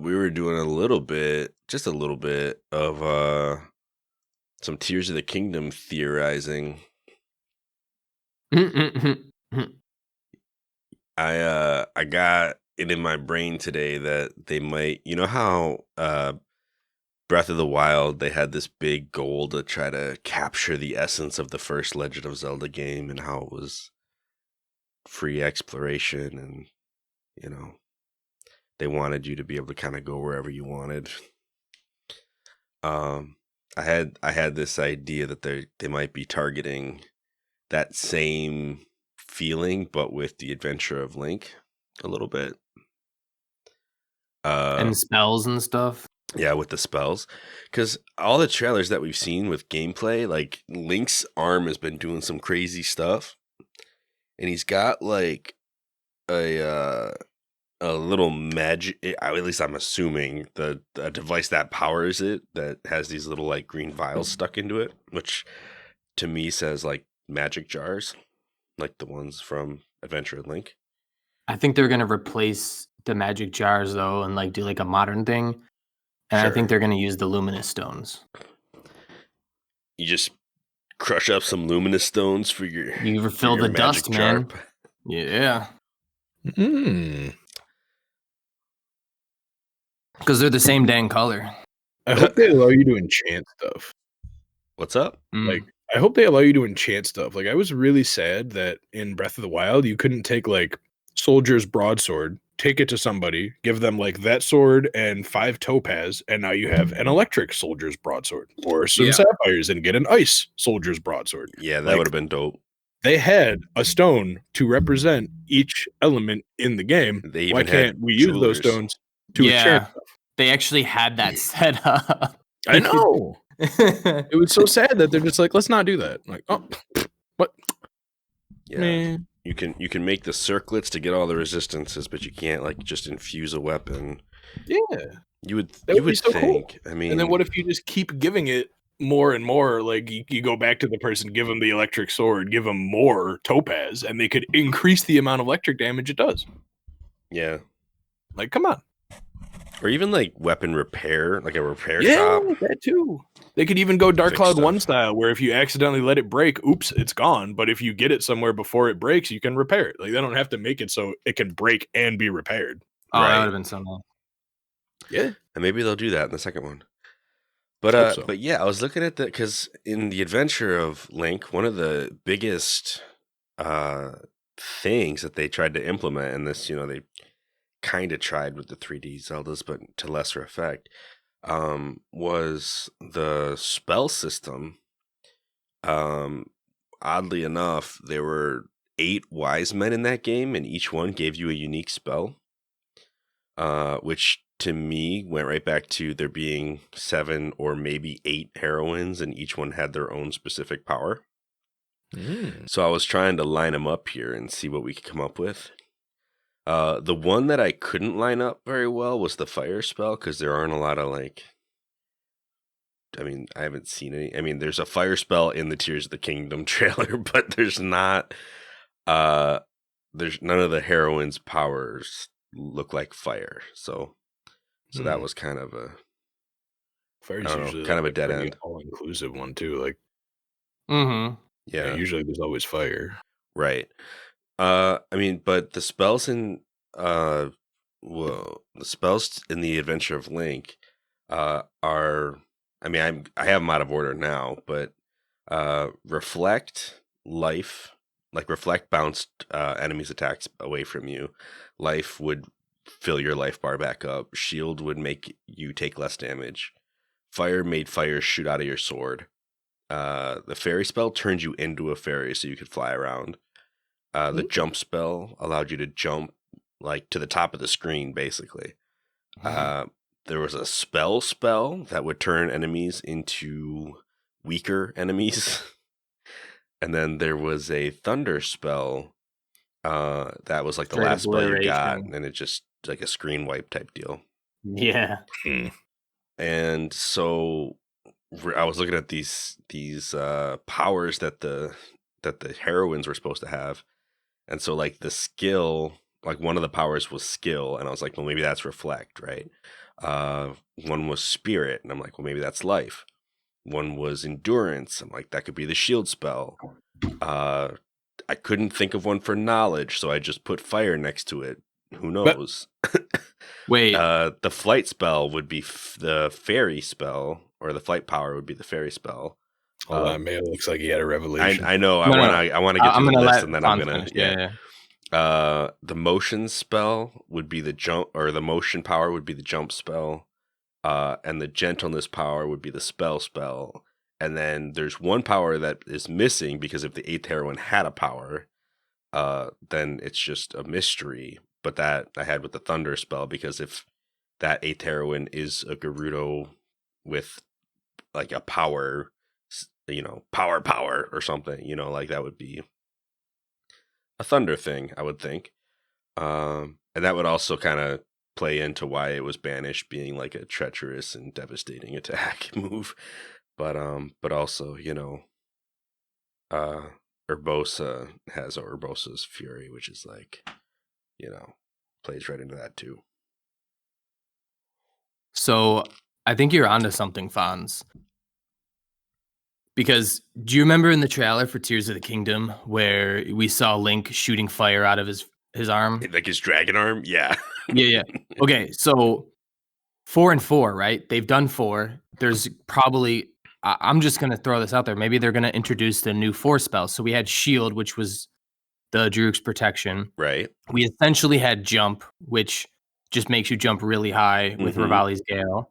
We were doing just a little bit of some Tears of the Kingdom theorizing. I got it in my brain today that they might, you know how Breath of the Wild, they had this big goal to try to capture the essence of the first Legend of Zelda game and how it was free exploration and, they wanted you to be able to kind of go wherever you wanted. I had this idea that they might be targeting that same feeling, but with the adventure of Link a little bit. And spells and stuff. Yeah, with the spells. Because all the trailers that we've seen with gameplay, like Link's arm has been doing some crazy stuff. And he's got like a little magic, at least I'm assuming, the device that powers it that has these little like green vials stuck into it, which to me says like magic jars, like the ones from Adventure of Link. I think they're gonna replace the magic jars though, and like do like a modern thing. And I think they're gonna use the luminous stones. You just crush up some luminous stones for your. You refill the dust, man. Yeah. Because they're the same dang color. I hope they allow you to enchant stuff. What's up? Like, I hope they allow you to enchant stuff. Like, I was really sad that in Breath of the Wild, you couldn't take, like, Soldier's Broadsword, take it to somebody, give them, like, that sword and 5 topaz, and now you have an electric Soldier's Broadsword. Or some sapphires and get an ice Soldier's Broadsword. Yeah, that would have been dope. They had a stone to represent each element in the game. Why can't we use those stones to enchant stuff? They actually had that set up. I know. It was so sad that they're just like, let's not do that. Like, oh, what? Yeah, man. You can make the circlets to get all the resistances, but you can't like just infuse a weapon. Yeah, you would so think. Cool. I mean, and then what if you just keep giving it more and more? Like you go back to the person, give them the electric sword, give them more topaz, and they could increase the amount of electric damage it does. Yeah, like come on. Or even like weapon repair, like a repair shop. Yeah, that too. They could even go Dark Cloud 1 style, where if you accidentally let it break, oops, it's gone. But if you get it somewhere before it breaks, you can repair it. Like they don't have to make it so it can break and be repaired. Oh, that would have been so nice. Yeah, and maybe they'll do that in the second one. But but yeah, I was looking at that because in the Adventure of Link, one of the biggest things that they tried to implement in this, they kind of tried with the 3D Zeldas, but to lesser effect, was the spell system. Oddly enough, there were 8 wise men in that game, and each one gave you a unique spell, which to me went right back to there being 7 or maybe 8 heroines, and each one had their own specific power. So I was trying to line them up here and see what we could come up with. The one that I couldn't line up very well was the fire spell, because there aren't a lot of I haven't seen any. There's a fire spell in the Tears of the Kingdom trailer, but there's not. There's none of the heroines' powers look like fire, so that was kind of a fire's usually kind of a dead end, all-inclusive one too. Like, yeah, usually there's always fire, right? But the spells in the spells in the Adventure of Link are, I have them out of order now, but reflect life, like reflect bounced enemies' attacks away from you. Life would fill your life bar back up. Shield would make you take less damage. Fire made fire shoot out of your sword. The fairy spell turned you into a fairy so you could fly around. The jump spell allowed you to jump like to the top of the screen, basically. There was a spell that would turn enemies into weaker enemies. And then there was a thunder spell that was like the last spell you got, and it just like a screen wipe type deal. Yeah. And so I was looking at these powers that the heroines were supposed to have. And so like the skill, like one of the powers was skill, and I was like, well, maybe that's reflect, right? One was spirit, and I'm like, well, maybe that's life. One was endurance. I'm like, that could be the shield spell. I couldn't think of one for knowledge, so I just put fire next to it. Who knows? Wait, The flight spell would be the fairy spell, or the flight power would be the fairy spell. Hold on, man. It looks like he had a revelation. I know. No, I want to get I'm through the gonna list, let and then Fawn I'm gonna finish. Yeah. The motion spell would be the jump, or the motion power would be the jump spell. And the gentleness power would be the spell. And then there's one power that is missing, because if the 8th heroine had a power, then it's just a mystery. But that I had with the thunder spell, because if that 8th heroine is a Gerudo with like a power, power or something, like that would be a thunder thing, I would think. And that would also kind of play into why it was banished, being like a treacherous and devastating attack move. But also, Urbosa has Urbosa's Fury, which is like, plays right into that too. So I think you're onto something, Fonz. Because do you remember in the trailer for Tears of the Kingdom where we saw Link shooting fire out of his arm? Like his dragon arm? Yeah. Yeah. Okay, so 4 and 4, right? They've done 4. There's probably, I'm just going to throw this out there. Maybe they're going to introduce the new 4 spell. So we had Shield, which was the Druk's protection. Right. We essentially had Jump, which just makes you jump really high with Rivali's Gale.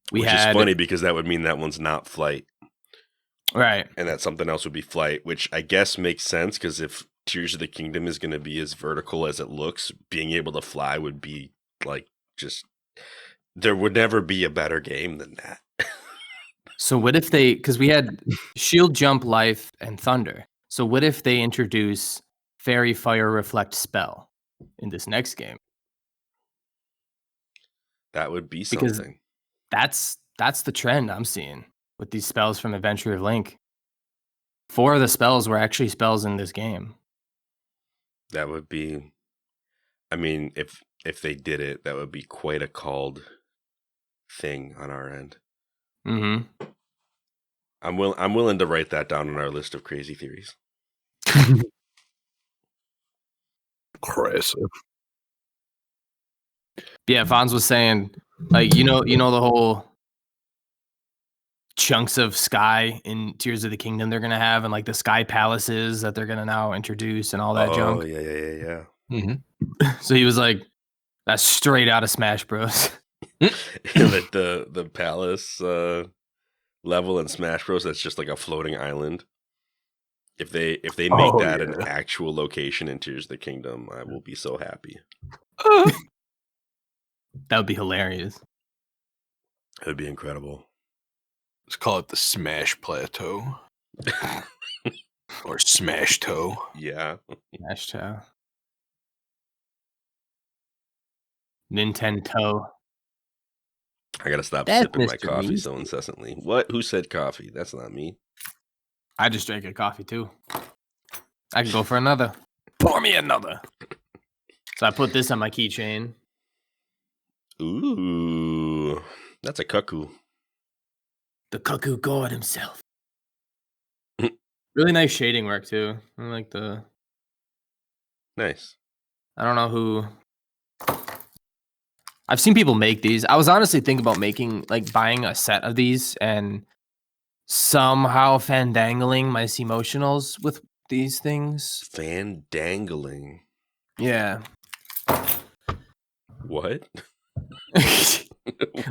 Which is funny, because that would mean that one's not flight. Right. And that something else would be flight, which I guess makes sense, because if Tears of the Kingdom is going to be as vertical as it looks, being able to fly would be like, just, there would never be a better game than that. So what if because we had Shield, Jump, Life, and Thunder. So what if they introduce Fairy, Fire, Reflect, Spell in this next game? That would be something. Because that's the trend I'm seeing with these spells from Adventure of Link. 4 of the spells were actually spells in this game. That would be, I mean, if they did it, that would be quite a called thing on our end. Mm-hmm. I'm willing to write that down on our list of crazy theories. Crazy. Yeah, Fonz was saying, like, the whole chunks of sky in Tears of the Kingdom they're gonna have, and like the sky palaces that they're gonna now introduce and all that junk. Oh yeah. Mm-hmm. So he was like, that's straight out of Smash Bros. Like the palace level in Smash Bros, that's just like a floating island. If they make that an actual location in Tears of the Kingdom, I will be so happy. That would be hilarious. It would be incredible. Let's call it the Smash Plateau. Or Smash Toe. Yeah. Smash Toe. Nintendo. I gotta stop That's sipping my Mr. coffee Beast. so incessantly. What? Who said coffee? That's not me. I just drank a coffee too. I can go for another. Pour me another. So I put this on my keychain. Ooh, that's a cuckoo. The cuckoo god himself. Really nice shading work too. I like the. Nice. I don't know who. I've seen people make these. I was honestly thinking about buying a set of these and somehow fandangling my emotionals with these things. Fandangling. Yeah. What?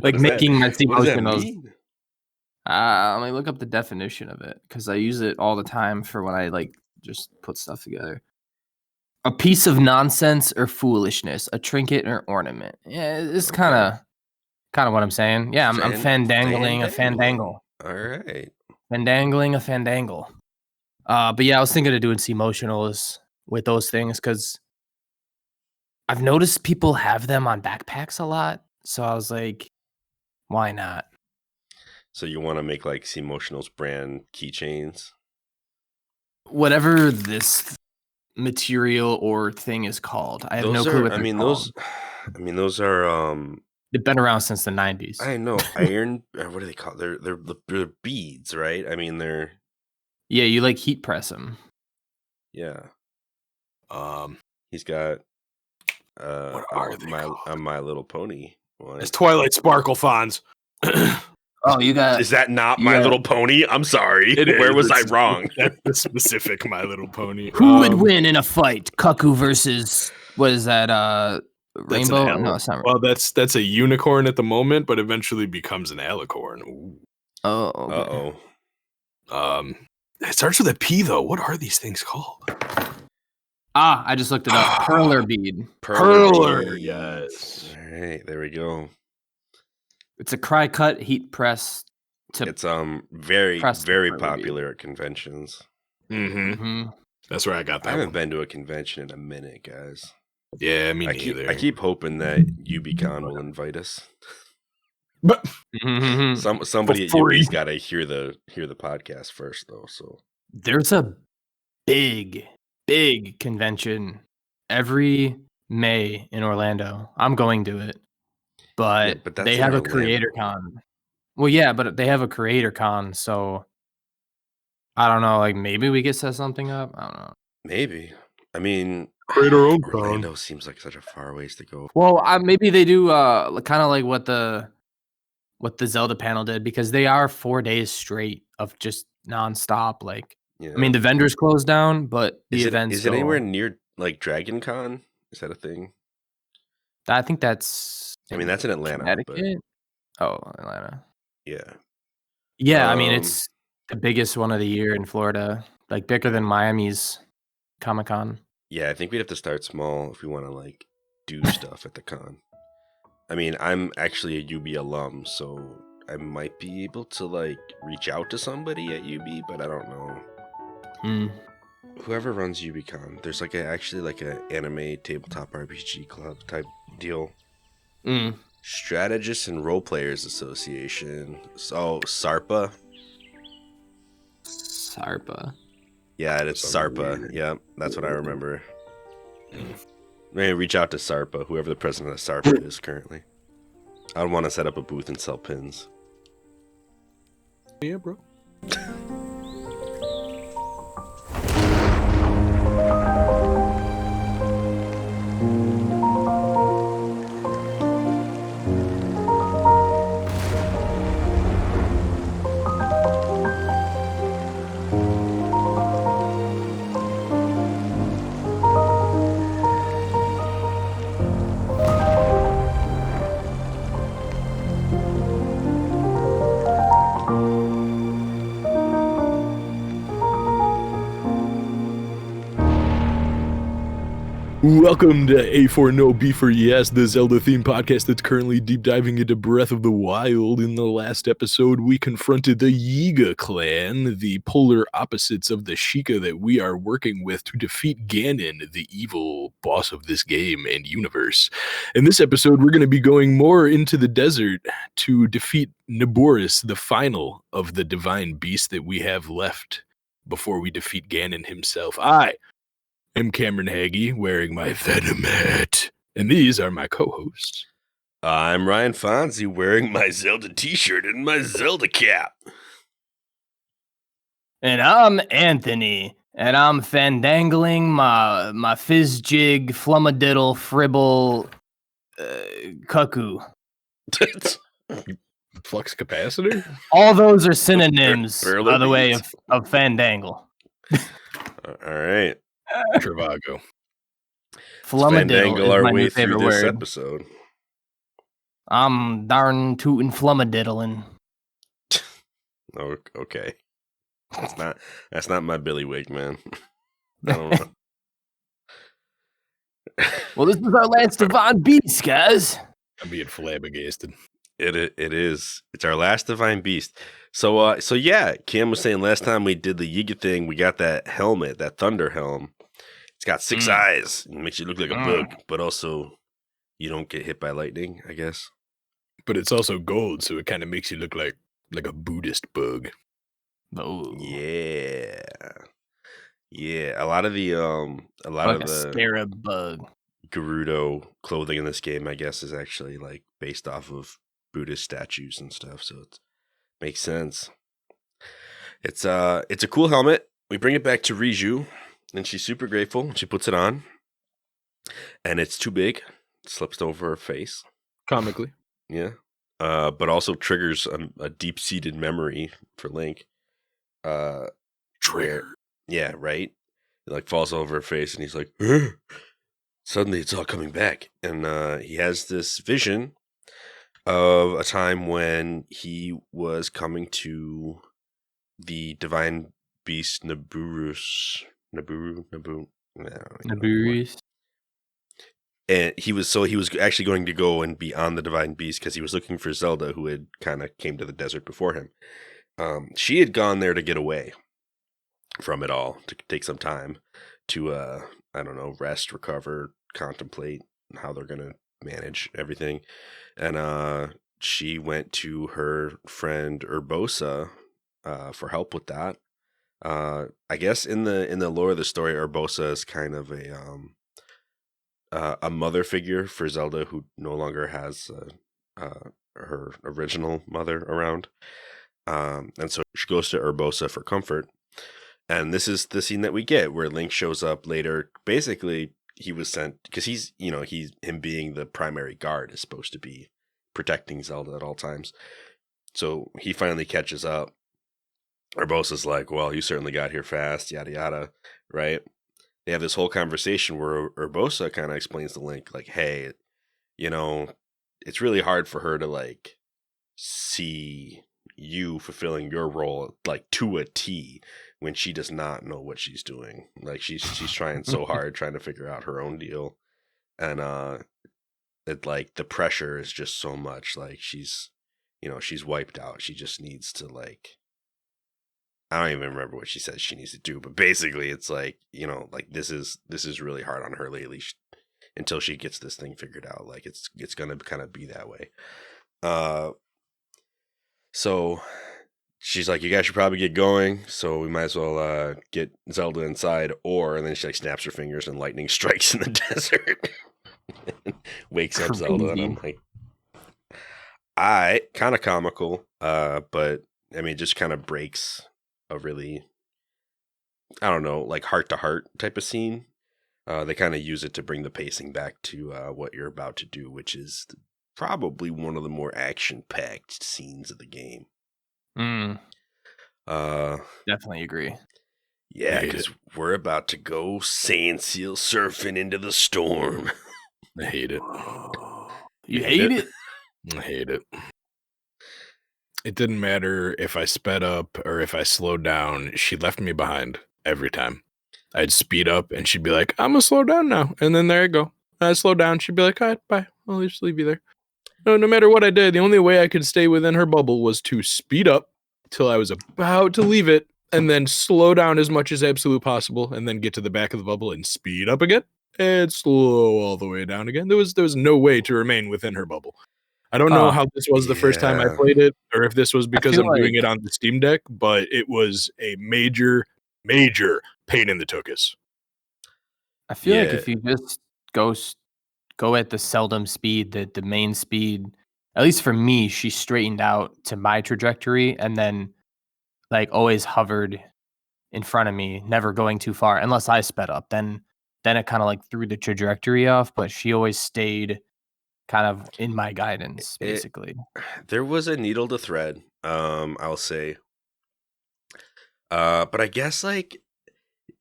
Like making my emotionals. mean? Let me look up the definition of it, because I use it all the time for when I just put stuff together. A piece of nonsense or foolishness, a trinket or ornament. Yeah, it's kind of what I'm saying. Yeah, I'm fandangling a fandangle. All right. Fandangling a fandangle. But yeah, I was thinking of doing emotionals with those things, because I've noticed people have them on backpacks a lot. So I was like, why not? So you want to make like Emotionals brand keychains? Whatever this material or thing is called, I have no clue what they're called. Those are They've been around since the 90s. I know iron. What do they call? They're beads, right? I mean, they're Yeah, you like heat press them. yeah. Um, He's got What are they called? a My Little Pony one. it's Twilight Sparkle Fonz. Oh, you got. Is that not My yeah. Little Pony? I'm sorry. It Where is. was I It's- wrong? That's the specific My Little Pony. Who would win in a fight? Cuckoo versus what is that? That's an Rainbow? ele- No, it's not. Well, that's a unicorn at the moment, but eventually becomes an alicorn. Ooh. Oh, okay. Uh-oh. It starts with a P though. What are these things called? I just looked it up. Perler bead. Perler, yes. All right, there we go. It's a cry cut heat press. It's very press very the popular at conventions. Mm-hmm. Mhm. That's where I got I that haven't one. been to a convention in a minute, guys. Yeah, me I neither. keep hoping that UBCon will invite us. But Somebody at For free. UB's got to hear the podcast first, though. So There's a big convention every May in Orlando. I'm going to it, but, Yeah, but that's they in have a Orlando. creator con. Well, yeah, but they have a creator con, so I don't know. Like maybe we could set something up. I don't know. maybe. I mean, Create our own Orlando seems like such a far ways to go. Well, maybe they do kind of like what the Zelda panel did, because they are 4 days straight of just nonstop. Like, Yeah. I mean, the vendors closed down, but the is events. it anywhere near like Dragon Con? Is that a thing? I think that's. I mean, that's in Atlanta, but Connecticut. Oh, Atlanta. yeah. Yeah, I mean, it's the biggest one of the year in Florida, like bigger than Miami's Comic-Con. Yeah, I think we'd have to start small if we want to like do stuff at the con. I mean, I'm actually a UB alum, so I might be able to like reach out to somebody at UB, but I don't know. Whoever runs UBCon, there's like actually an anime tabletop RPG club type deal. Strategists and Role Players Association. So SARPA. SARPA. Yeah, it's SARPA. Yeah, that's what I remember. Maybe reach out to SARPA, whoever the president of SARPA is currently. I'd want to set up a booth and sell pins. Yeah, bro. Welcome to A4NB4Y, the Zelda themed podcast that's currently deep diving into Breath of the Wild. In the last episode, we confronted the Yiga clan, the polar opposites of the Sheikah that we are working with to defeat Ganon, the evil boss of this game and universe. In this episode, we're going to be going more into the desert to defeat Naboris, the final of the divine beast that we have left before we defeat Ganon himself. I'm Cameron Hagee, wearing my Venom hat, and these are my co-hosts. I'm Ryan Fonzie, wearing my Zelda t-shirt and my Zelda cap. And I'm Anthony, and I'm fandangling my fizz jig, flummadiddle, fribble, cuckoo. Flux capacitor? All those are synonyms, Burler by the way, beads. of fandangle. All right. Travago. Flumadiddle Fandangle is our my way new through favorite this word. episode. I'm darn tootin' flummadiddling. Oh, okay. That's not my Billy Wig, man. I don't know. Well, this is our last Divine Beast, guys. I'm being flabbergasted. It is. It's our last divine beast. So yeah, Cam was saying last time we did the Yiga thing, we got that helmet, that Thunder Helm. It's got 6 eyes. It makes you look like a bug, but also you don't get hit by lightning, I guess. But it's also gold, so it kind of makes you look like a Buddhist bug. Oh, Yeah. Yeah, a lot of the like a scarab bug. Gerudo clothing in this game, I guess, is actually like based off of Buddhist statues and stuff, so it makes sense. It's a cool helmet. We bring it back to Riju, and she's super grateful. She puts it on, and it's too big. It slips over her face. Comically. Yeah. But also triggers a deep-seated memory for Link. Trigger. Yeah, right? It like falls over her face, and he's like, "Ugh." Suddenly it's all coming back. And he has this vision of a time when he was coming to the divine beast Naboris. Naboris. And he was actually going to go and be on the divine beast because he was looking for Zelda, who had kind of came to the desert before him. She had gone there to get away from it all, to take some time to I don't know, rest, recover, contemplate how they're gonna manage everything. And she went to her friend Urbosa for help with that. I guess in the lore of the story, Urbosa is kind of a mother figure for Zelda, who no longer has her original mother around. And so she goes to Urbosa for comfort. And this is the scene that we get where Link shows up later. Basically, he was sent because him being the primary guard is supposed to be protecting Zelda at all times. So he finally catches up. Urbosa's like, "Well, you certainly got here fast, yada yada," right? They have this whole conversation where Urbosa kind of explains to Link, like, "Hey, it's really hard for her to like see you fulfilling your role like to a T when she does not know what she's doing. Like she's trying so hard, trying to figure out her own deal, and it like the pressure is just so much. Like she's wiped out. She just needs to like." I don't even remember what she says she needs to do, but basically it's like, like this is really hard on her lately until she gets this thing figured out. Like it's going to kind of be that way. So she's like, "You guys should probably get going. So we might as well get Zelda inside," and then she like snaps her fingers and lightning strikes in the desert. Wakes up Zelda, and I'm like, kind of comical, but I mean, just kind of breaks a really, I don't know, like heart-to-heart type of scene. They kind of use it to bring the pacing back to what you're about to do, which is probably one of the more action-packed scenes of the game. Definitely agree. Yeah, because we're about to go sand seal surfing into the storm. I hate it. You hate it? I hate it. It didn't matter if I sped up or if I slowed down. She left me behind every time. I'd speed up and she'd be like, "I'm going to slow down now." And then there I go. I'd slow down. She'd be like, "All right, bye. I'll just leave you there." No matter what I did, the only way I could stay within her bubble was to speed up till I was about to leave it and then slow down as much as absolute possible and then get to the back of the bubble and speed up again and slow all the way down again. There was no way to remain within her bubble. I don't know how this was the first time I played it, or if this was because I'm doing it on the Steam Deck, but it was a major, major pain in the tuchus. I feel like if you just go at the seldom speed, the main speed, at least for me, she straightened out to my trajectory and then like always hovered in front of me, never going too far unless I sped up. Then it kind of like threw the trajectory off, but she always stayed kind of in my guidance, basically. There was a needle to thread, I'll say. But I guess like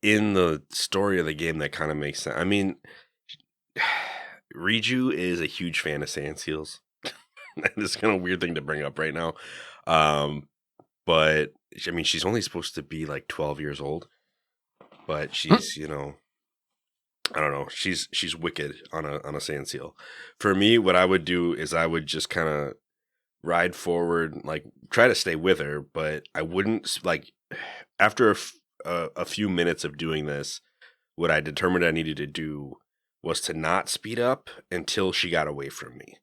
in the story of the game, that kind of makes sense. I mean, Riju is a huge fan of sand seals. It's kind of a weird thing to bring up right now. But I mean, she's only supposed to be like 12 years old, but she's, I don't know. She's wicked on a sand seal. For me, what I would do is I would just kind of ride forward, like try to stay with her, but I wouldn't like after a few minutes of doing this, what I determined I needed to do was to not speed up until she got away from me.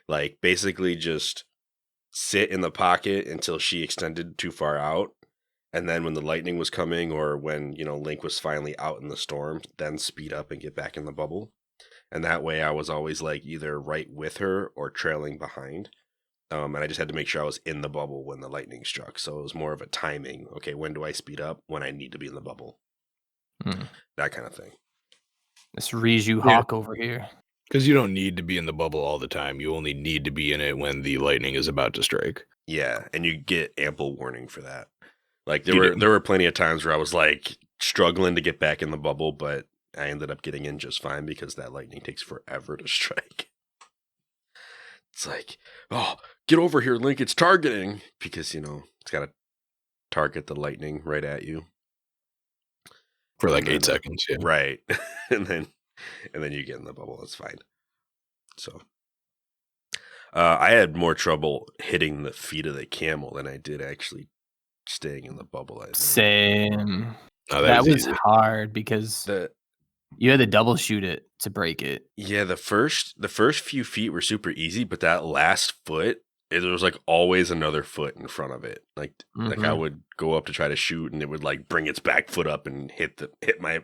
Like basically just sit in the pocket until she extended too far out. And then when the lightning was coming or when, Link was finally out in the storm, then speed up and get back in the bubble. and that way I was always like either right with her or trailing behind. And I just had to make sure I was in the bubble when the lightning struck. So it was more of a timing. Okay, when do I speed up? When I need to be in the bubble. That kind of thing. This Riju Hawk over here. Because you don't need to be in the bubble all the time. You only need to be in it when the lightning is about to strike. Yeah, and you get ample warning for that. Like there were plenty of times where I was like struggling to get back in the bubble, but I ended up getting in just fine because that lightning takes forever to strike. It's like, oh, get over here, Link, it's targeting. Because, it's got to target the lightning right at you. For like 8 seconds, yeah. Right. and then you get in the bubble. It's fine. So I had more trouble hitting the feet of the camel than I did actually staying in the bubble. I think. Same. Oh, that was hard because the You had to double shoot it to break it. Yeah, the first few feet were super easy, but that last foot, there was like always another foot in front of it. Like I would go up to try to shoot, and it would like bring its back foot up and hit my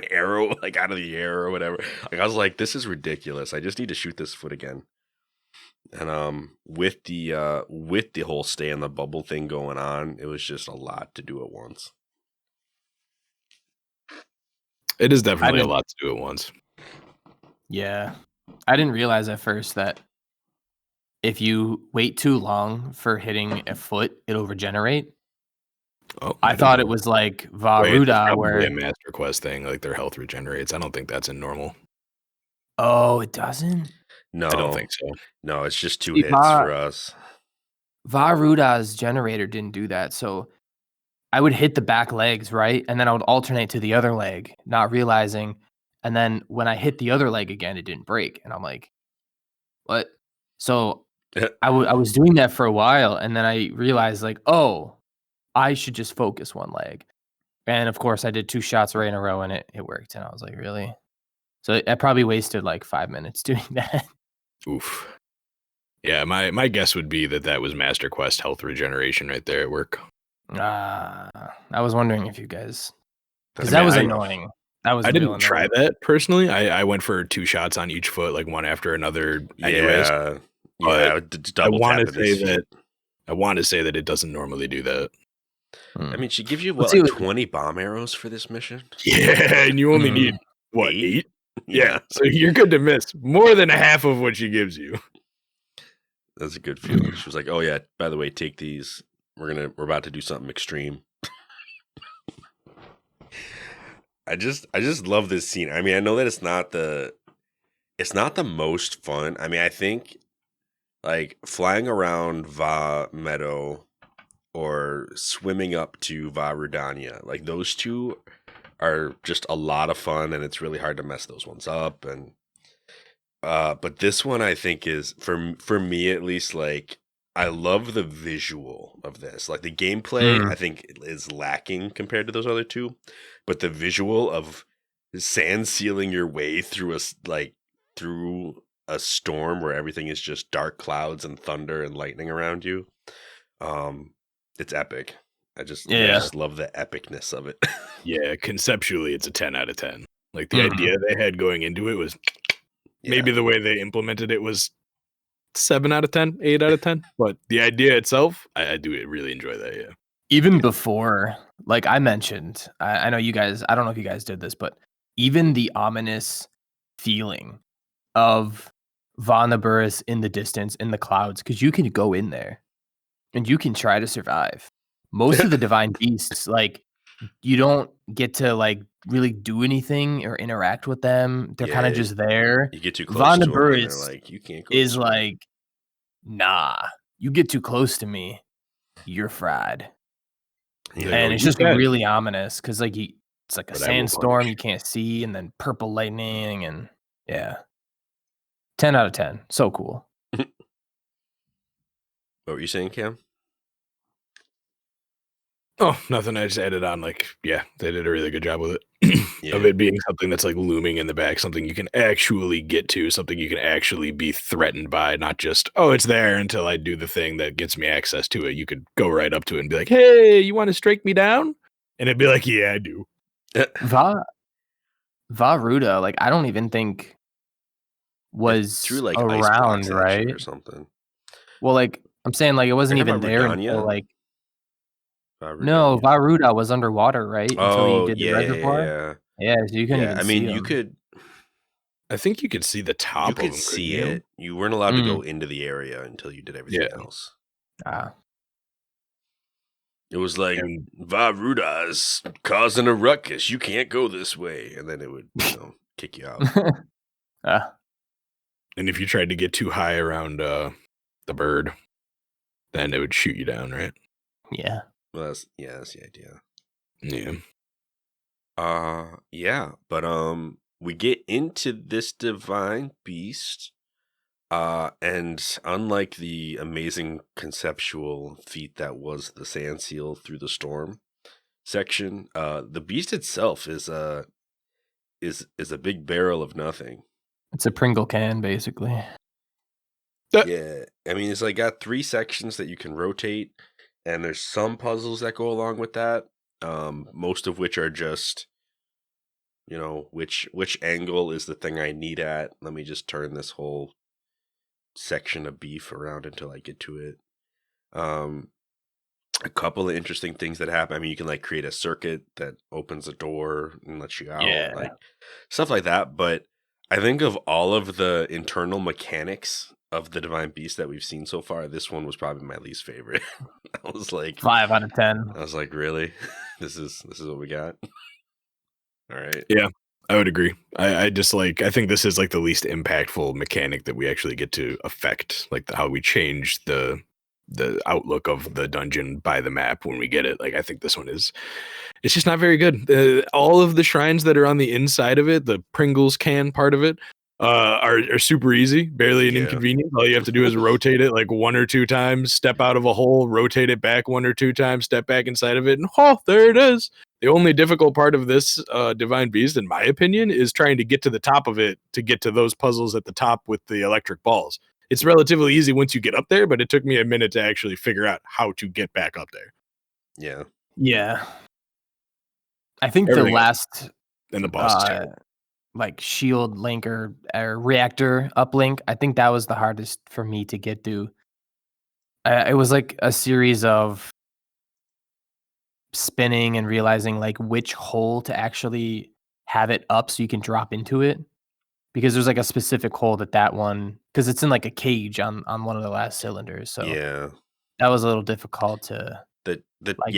arrow like out of the air or whatever. Like I was like, this is ridiculous. I just need to shoot this foot again. And with the whole stay in the bubble thing going on, it was just a lot to do at once. It is definitely a lot to do at once. Yeah. I didn't realize at first that if you wait too long for hitting a foot, it'll regenerate. Oh, I thought it was like Vah Ruda, where a Master Quest thing, like their health regenerates. I don't think that's in normal. Oh, it doesn't? No, I don't think so. No, it's just 2 hits for us. Vah Ruda's generator didn't do that, so I would hit the back legs, right? And then I would alternate to the other leg, not realizing. And then when I hit the other leg again, it didn't break. And I'm like, what? So I was doing that for a while. And then I realized, like, oh, I should just focus one leg. And of course, I did 2 shots right in a row and it worked. And I was like, really? So I probably wasted like 5 minutes doing that. Oof. Yeah, my guess would be that was Master Quest health regeneration right there at work. I was wondering if you guys, because that was annoying. I didn't try that personally. I went for 2 shots on each foot, like one after another. Anyways, I want to say that it doesn't normally do that. I mean, she gives you what, like 20 bomb arrows for this mission? Yeah, and you only need what, 8? Yeah, so you're good to miss more than half of what she gives you. That's a good feeling. She was like, "Oh yeah, by the way, take these. We're about to do something extreme." I just love this scene. I mean, I know that it's not the most fun. I mean, I think like flying around Va Meadow or swimming up to Va Rudania, like those two are just a lot of fun, and it's really hard to mess those ones up. And but this one I think is for me at least, like I love the visual of this. Like the gameplay I think is lacking compared to those other two, but the visual of sand sealing your way through a storm where everything is just dark clouds and thunder and lightning around you, it's epic. I just love the epicness of it. Yeah, conceptually it's a 10 out of 10. Like the idea they had going into it was maybe the way they implemented it was 7 out of 10, 8 out of 10. But the idea itself, I do really enjoy that, yeah. Even before, like I mentioned, I know you guys, I don't know if you guys did this, but even the ominous feeling of Vah Naboris in the distance, in the clouds, because you can go in there and you can try to survive. Most of the divine beasts, like, you don't get to like really do anything or interact with them. They're kind of just there. You get too close to them, and they're like, you can't go. Is like, nah, you get too close to me, you're fried. Yeah, and it's just really ominous because like it's like a sandstorm you can't see, and then purple lightning, and 10 out of 10. So cool. What were you saying, Cam? Oh, nothing. I just added on, like, yeah, they did a really good job with it. Of it being something that's like looming in the back, something you can actually get to, something you can actually be threatened by, not just, oh, it's there until I do the thing that gets me access to it. You could go right up to it and be like, hey, you want to strike me down? And it'd be like, yeah, I do. Vah Ruda, like, I don't even think was through like ice around, blocks at you right? or something. Well, like I'm saying, like it wasn't Are you even talking there about until Rudania? like no, Rudania? Vah Ruda was underwater, right? Until you Oh did the yeah, reservoir. Yeah, so you couldn't yeah. even I see mean, them. I think you could see the you top of could them, see couldn't you? it. You weren't allowed to Mm. go into the area until you did everything Yeah. else. It was like And Vah Ruda is causing a ruckus. You can't go this way, and then it would kick you out. and if you tried to get too high around the bird, then it would shoot you down, right? Yeah. Well, that's the idea. Yeah. Yeah, but we get into this divine beast, and unlike the amazing conceptual feat that was the sand seal through the storm section, the beast itself is a big barrel of nothing. It's a Pringle can, basically. Yeah, I mean it's like got 3 sections that you can rotate, and there's some puzzles that go along with that. Most of which are just, which angle is the thing I need at. Let me just turn this whole section of beef around until I get to it. A couple of interesting things that happen. I mean, you can like create a circuit that opens a door and lets you out, Yeah. like stuff like that. But I think of all of the internal mechanics of the Divine Beast that we've seen so far, this one was probably my least favorite. I was like 5 out of 10. I was like, really? This is what we got? All right. Yeah, I would agree. I just like, I think this is like the least impactful mechanic that we actually get to affect, like how we change the outlook of the dungeon by the map when we get it. Like I think this one is, it's just not very good. All of the shrines that are on the inside of it, the Pringles can part of it, are super easy, barely an inconvenience. All you have to do is rotate it like 1 or 2 times, step out of a hole, rotate it back 1 or 2 times, step back inside of it, and there it is. The only difficult part of this Divine Beast, in my opinion, is trying to get to the top of it to get to those puzzles at the top with the electric balls. It's relatively easy once you get up there, but it took me a minute to actually figure out how to get back up there. Yeah. Yeah. I think Everything the last and the boss is terrible. like shield link or reactor uplink, I think that was the hardest for me to get to. It was like a series of spinning and realizing like which hole to actually have it up so you can drop into it, because there's like a specific hole that one, because it's in like a cage on one of the last cylinders, so Yeah. that was a little difficult to The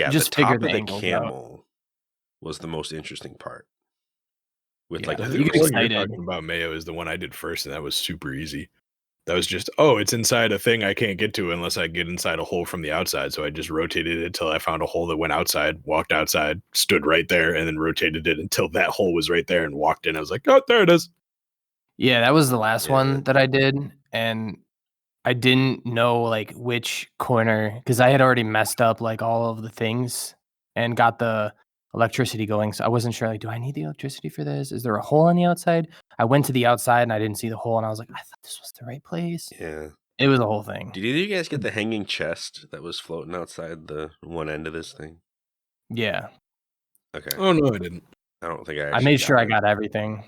just top figure of the the angles out. camel was the most interesting part. With Yeah, like I you think get the one you're excited. talking about, Mayo, is the one I did first, and that was super easy. That was just, it's inside a thing I can't get to unless I get inside a hole from the outside. So I just rotated it until I found a hole that went outside, walked outside, stood right there, and then rotated it until that hole was right there and walked in. I was like, oh, there it is. Yeah, that was the last Yeah. one that I did, and I didn't know like which corner, because I had already messed up like all of the things and got the electricity going. So I wasn't sure, like, do I need the electricity for this? Is there a hole on the outside? I went to the outside and I didn't see the hole, and I was like, I thought this was the right place. Yeah. It was a whole thing. Did either of you guys get the hanging chest that was floating outside the one end of this thing? Yeah. Okay. Oh, no, I didn't. I don't think I I made sure I it. got everything.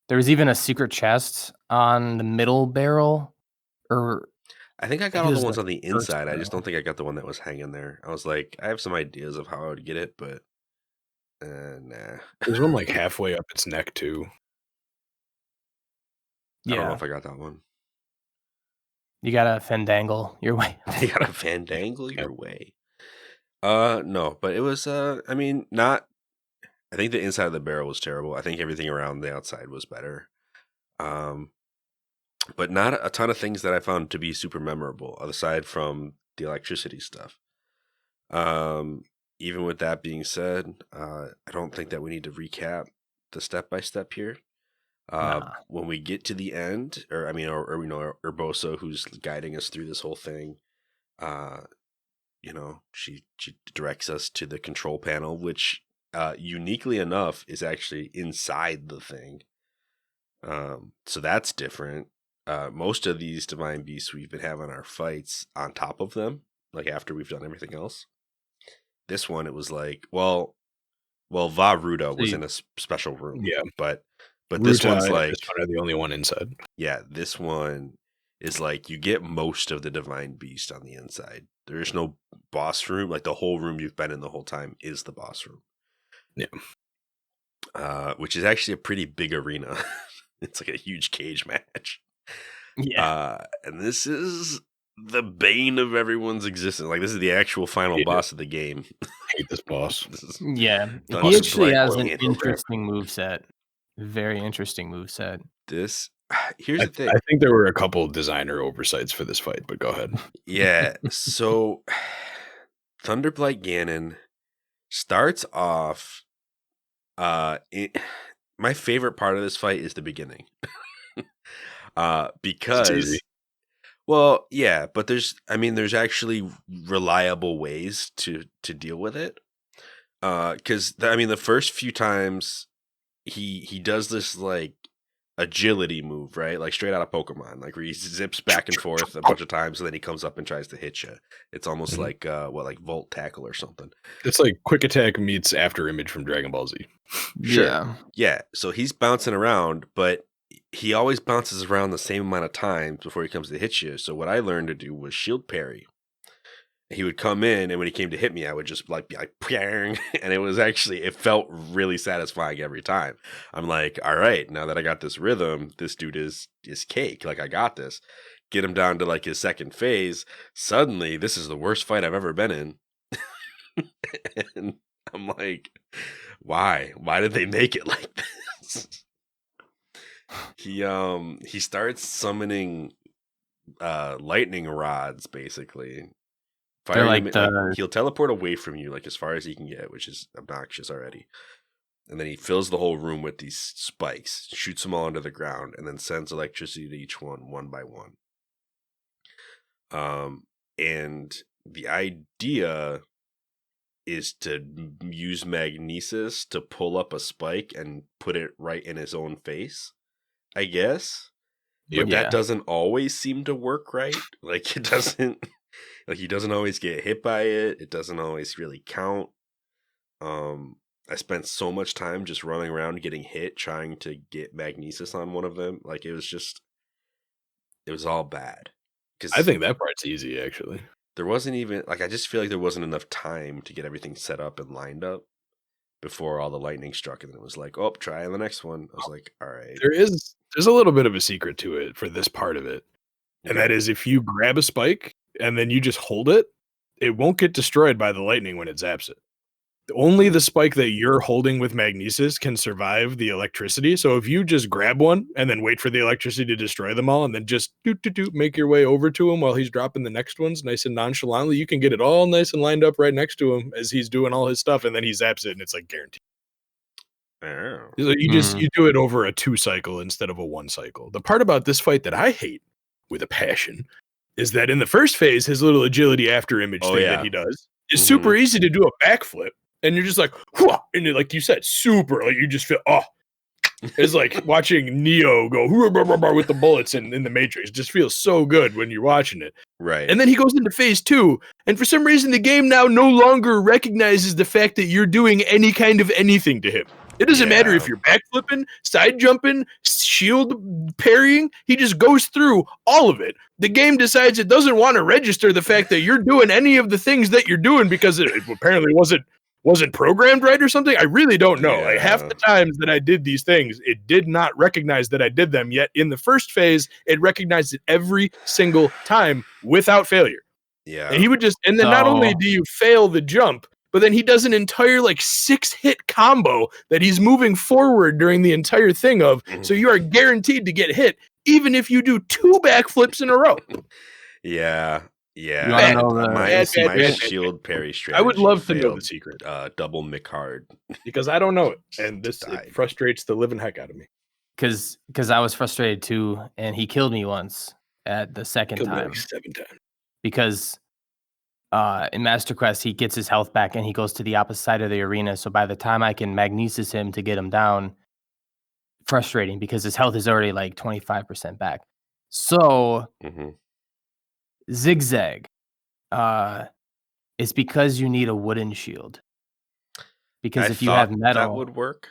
There was even a secret chest on the middle barrel, or I think I got it all the was ones the on the first inside. I just barrel. don't think I got the one that was hanging there. I was like, I have some ideas of how I would get it, but nah. There's one like halfway up its neck, too. I don't know Yeah. if I got that one. You gotta fandangle your way. You gotta fandangle your way. No, but it was, I mean, not. I think the inside of the barrel was terrible. I think everything around the outside was better. But not a ton of things that I found to be super memorable, aside from the electricity stuff. Even with that being said, I don't think that we need to recap the step-by-step here. Nah. When we get to the end, or Urbosa, who's guiding us through this whole thing, she directs us to the control panel, which uniquely enough is actually inside the thing. So that's different. Most of these divine beasts we've been having our fights on top of them, like after we've done everything else. This one, it was like, well, Vah Ruda was in a special room, Yeah, but But this one's Rutai and like, this one are the only one inside. yeah, this one is like you get most of the divine beast on the inside. There is no boss room. Like the whole room you've been in the whole time is the boss room. Yeah. Which is actually a pretty big arena. It's like a huge cage match. Yeah. And this is the bane of everyone's existence. Like this is the actual final boss of the game. I hate this boss. Yeah. Thunder He actually Blight has an Cannon. interesting moveset. Very interesting moveset. This here's the thing. I think there were a couple designer oversights for this fight, but go ahead. Yeah. So Thunder Blight Ganon starts off my favorite part of this fight is the beginning. Because well, yeah, but there's actually reliable ways to deal with it. Cuz the first few times he does this like agility move, right? Like straight out of Pokemon, like where he zips back and forth a bunch of times and then he comes up and tries to hit you. It's almost like like Volt Tackle or something. It's like Quick Attack meets After Image from Dragon Ball Z. Sure. Yeah, so he's bouncing around, but he always bounces around the same amount of times before he comes to hit you. So what I learned to do was shield parry. He would come in, and when he came to hit me, I would just like be like, "Pyang," and it felt really satisfying every time. I'm like, all right, now that I got this rhythm, this dude is cake. Like I got this. Get him down to like his second phase. Suddenly, this is the worst fight I've ever been in. And I'm like, why? Why did they make it like this? He starts summoning lightning rods, basically. He'll teleport away from you like as far as he can get, which is obnoxious already. And then he fills the whole room with these spikes, shoots them all into the ground, and then sends electricity to each one by one. And the idea is to use magnesis to pull up a spike and put it right in his own face, I guess. But that doesn't always seem to work right. Like it doesn't. Like he doesn't always get hit by it. It doesn't always really count. I spent so much time just running around getting hit, trying to get magnesis on one of them. Like it was all bad. I think that part's easy, actually. There wasn't even I just feel like there wasn't enough time to get everything set up and lined up before all the lightning struck, and then it was like, oh, try the next one. I was like, all right. There's a little bit of a secret to it for this part of it. And that is if you grab a spike and then you just hold it, it won't get destroyed by the lightning when it zaps it. Only the spike that you're holding with magnesis can survive the electricity. So if you just grab one and then wait for the electricity to destroy them all and then just make your way over to him while he's dropping the next ones nice and nonchalantly, you can get it all nice and lined up right next to him as he's doing all his stuff, and then he zaps it and it's like guaranteed. Oh. You do it over a 2 cycle instead of a 1 cycle. The part about this fight that I hate with a passion is that in the first phase, his little agility after image thing that he does is super easy to do a backflip. And you're just like, whoa, and like you said, super, like you just feel, it's like watching Neo go with the bullets in the Matrix. It just feels so good when you're watching it. Right. And then he goes into phase 2. And for some reason, the game now no longer recognizes the fact that you're doing any kind of anything to him. It doesn't matter if you're backflipping, side jumping, shield parrying. He just goes through all of it. The game decides it doesn't want to register the fact that you're doing any of the things that you're doing because it apparently wasn't programmed right or something. I really don't know. Like half the times that I did these things, it did not recognize that I did them. Yet in the first phase, it recognized it every single time without failure. Yeah. And he would and then not only do you fail the jump, but then he does an entire 6-hit combo that he's moving forward during the entire thing of. So you are guaranteed to get hit, even if you do 2 backflips in a row. Yeah. Yeah. My shield parry strategy. I would love to know the secret. Double Micard. Because I don't know it. And it frustrates the living heck out of me. Because I was frustrated too, and he killed me once at the second time. 7 times. Because in Master Quest, he gets his health back and he goes to the opposite side of the arena. So by the time I can magnesis him to get him down, frustrating because his health is already 25% back. So zigzag is because you need a wooden shield. Because if you have metal, that would work.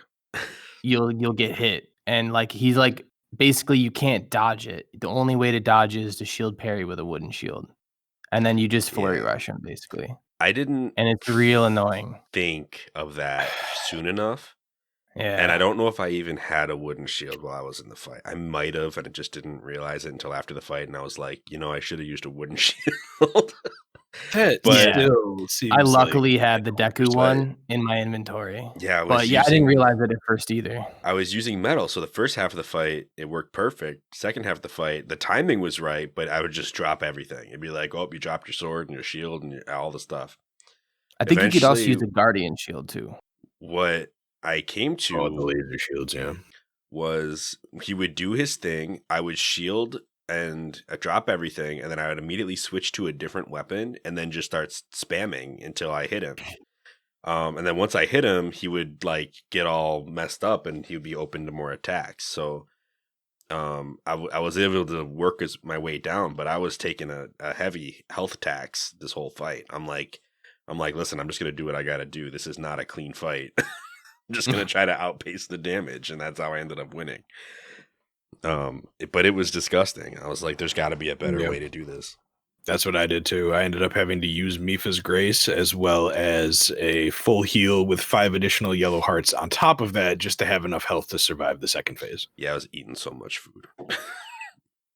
you'll get hit. and like he's like basically you can't dodge it. The only way to dodge it is to shield parry with a wooden shield, and then you just flurry rush him basically. I didn't And it's real annoying. think of that soon enough. Yeah. And I don't know if I even had a wooden shield while I was in the fight. I might have, and I just didn't realize it until after the fight. And I was like, I should have used a wooden shield. That still seems I luckily like had the Deku one in my inventory. Yeah, I didn't realize it at first either. I was using metal, so the first half of the fight, it worked perfect. Second half of the fight, the timing was right, but I would just drop everything. It'd be like, oh, you dropped your sword and your shield and all the stuff. I think you could also use a guardian shield too. What I came to the laser shields, was he would do his thing. I would shield and drop everything, and then I would immediately switch to a different weapon and then just start spamming until I hit him. And then once I hit him, he would like get all messed up and he would be open to more attacks. So I was able to work my way down, but I was taking a heavy health tax this whole fight. I'm like, listen, I'm just going to do what I got to do. This is not a clean fight. I'm just going to try to outpace the damage. And that's how I ended up winning. But it was disgusting. I was like, there's got to be a better way to do this. That's what I did too. I ended up having to use Mifa's Grace as well as a full heal with 5 additional yellow hearts on top of that just to have enough health to survive the second phase. Yeah, I was eating so much food.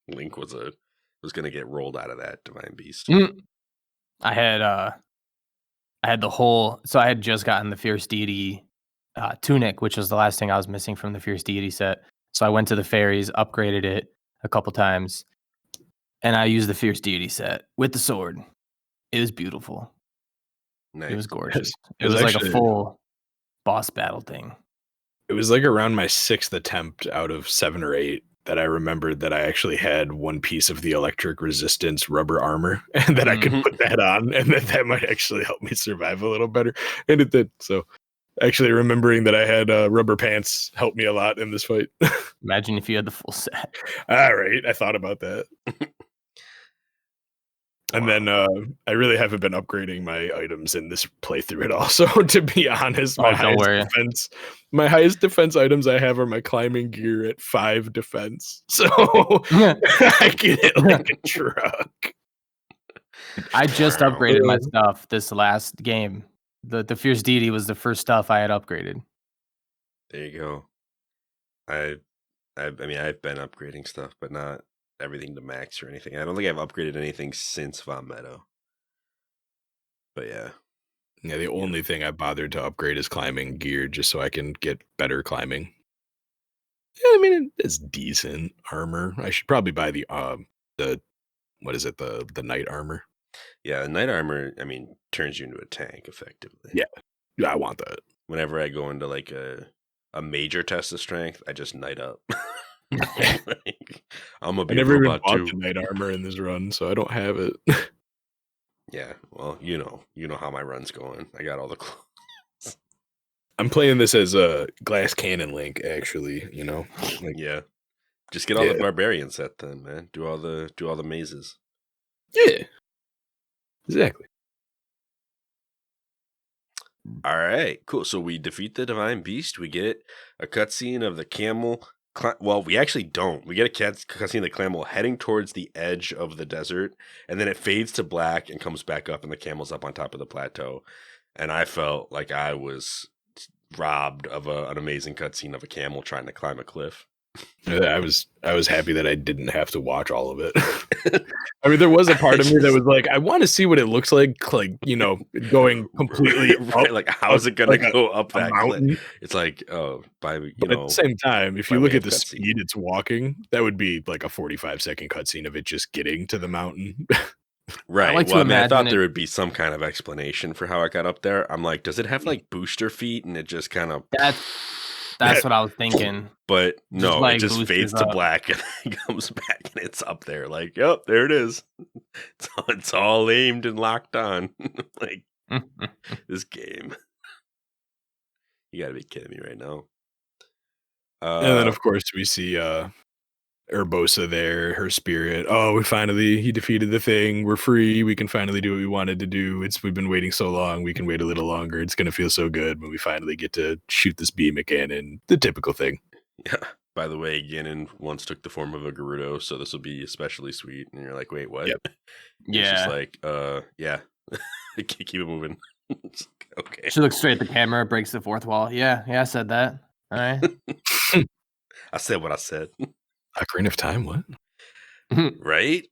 Link was going to get rolled out of that Divine Beast. I had the whole, so I had just gotten the Fierce Deity tunic, which was the last thing I was missing from the Fierce Deity set. So I went to the fairies, upgraded it a couple times, and I used the Fierce Deity set with the sword. It was beautiful. Nice. It was gorgeous. It was like a full boss battle thing. It was like around my 6th attempt out of 7 or 8 that I remembered that I actually had one piece of the electric resistance rubber armor and that I could put that on and that might actually help me survive a little better. And it did. So actually remembering that I had rubber pants helped me a lot in this fight. Imagine if you had the full set. All right. I thought about that. And then I really haven't been upgrading my items in this playthrough at all. So to be honest, my highest defense items I have are my climbing gear at 5 defense. So I get it like a truck. I just upgraded my stuff this last game. The Fierce Deity was the first stuff I had upgraded. There you go. I mean, I've been upgrading stuff, but not everything to max or anything. I don't think I've upgraded anything since Vah Meadow. But yeah. Yeah, the only thing I bothered to upgrade is climbing gear just so I can get better climbing. Yeah, I mean, it's decent armor. I should probably buy the what is it, the knight armor. Yeah, the knight armor, I mean, turns you into a tank effectively. Yeah, I want that. Whenever I go into like a major test of strength, I just knight up. Like, I'm gonna be I never even bought the knight armor in this run, so I don't have it. Yeah, well, you know how my run's going. I got all the clothes. I'm playing this as a glass cannon Link, actually. Like, yeah. Just get all the barbarian set then, man. Do all the mazes. Yeah, exactly. All right, cool. So we defeat the Divine Beast. We get a cutscene of the camel. Well, we actually don't. We get a cutscene of the camel heading towards the edge of the desert, and then it fades to black and comes back up, and the camel's up on top of the plateau. And I felt like I was robbed of an amazing cutscene of a camel trying to climb a cliff. I was happy that I didn't have to watch all of it. I mean, there was a part of me that was like, I want to see what it looks like going completely right, up, like how is it going to go up that mountain? cliff? It's like, but at the same time, if you look at the speed it's walking, that would be like a 45-second cutscene of it just getting to the mountain. Right. Well, I mean, I thought there would be some kind of explanation for how it got up there. I'm like, does it have like booster feet and it just kind of That's what I was thinking. But no, it just fades to black and then comes back and it's up there. Like, yep, there it is. It's all aimed and locked on. Like, this game. You gotta be kidding me right now. And then, of course, we see Urbosa there, her spirit. Oh, he defeated the thing. We're free. We can finally do what we wanted to do. We've been waiting so long. We can wait a little longer. It's going to feel so good when we finally get to shoot this beam again, and the typical thing. Yeah. by the way, Ganon once took the form of a Gerudo, so this will be especially sweet. And you're like, wait, what? Yep. It's just Yeah. like, yeah. Keep it moving. It's like, okay. She looks straight at the camera, breaks the fourth wall. Yeah, I said that. All right. I said what I said. Ocarina of Time, what? Right?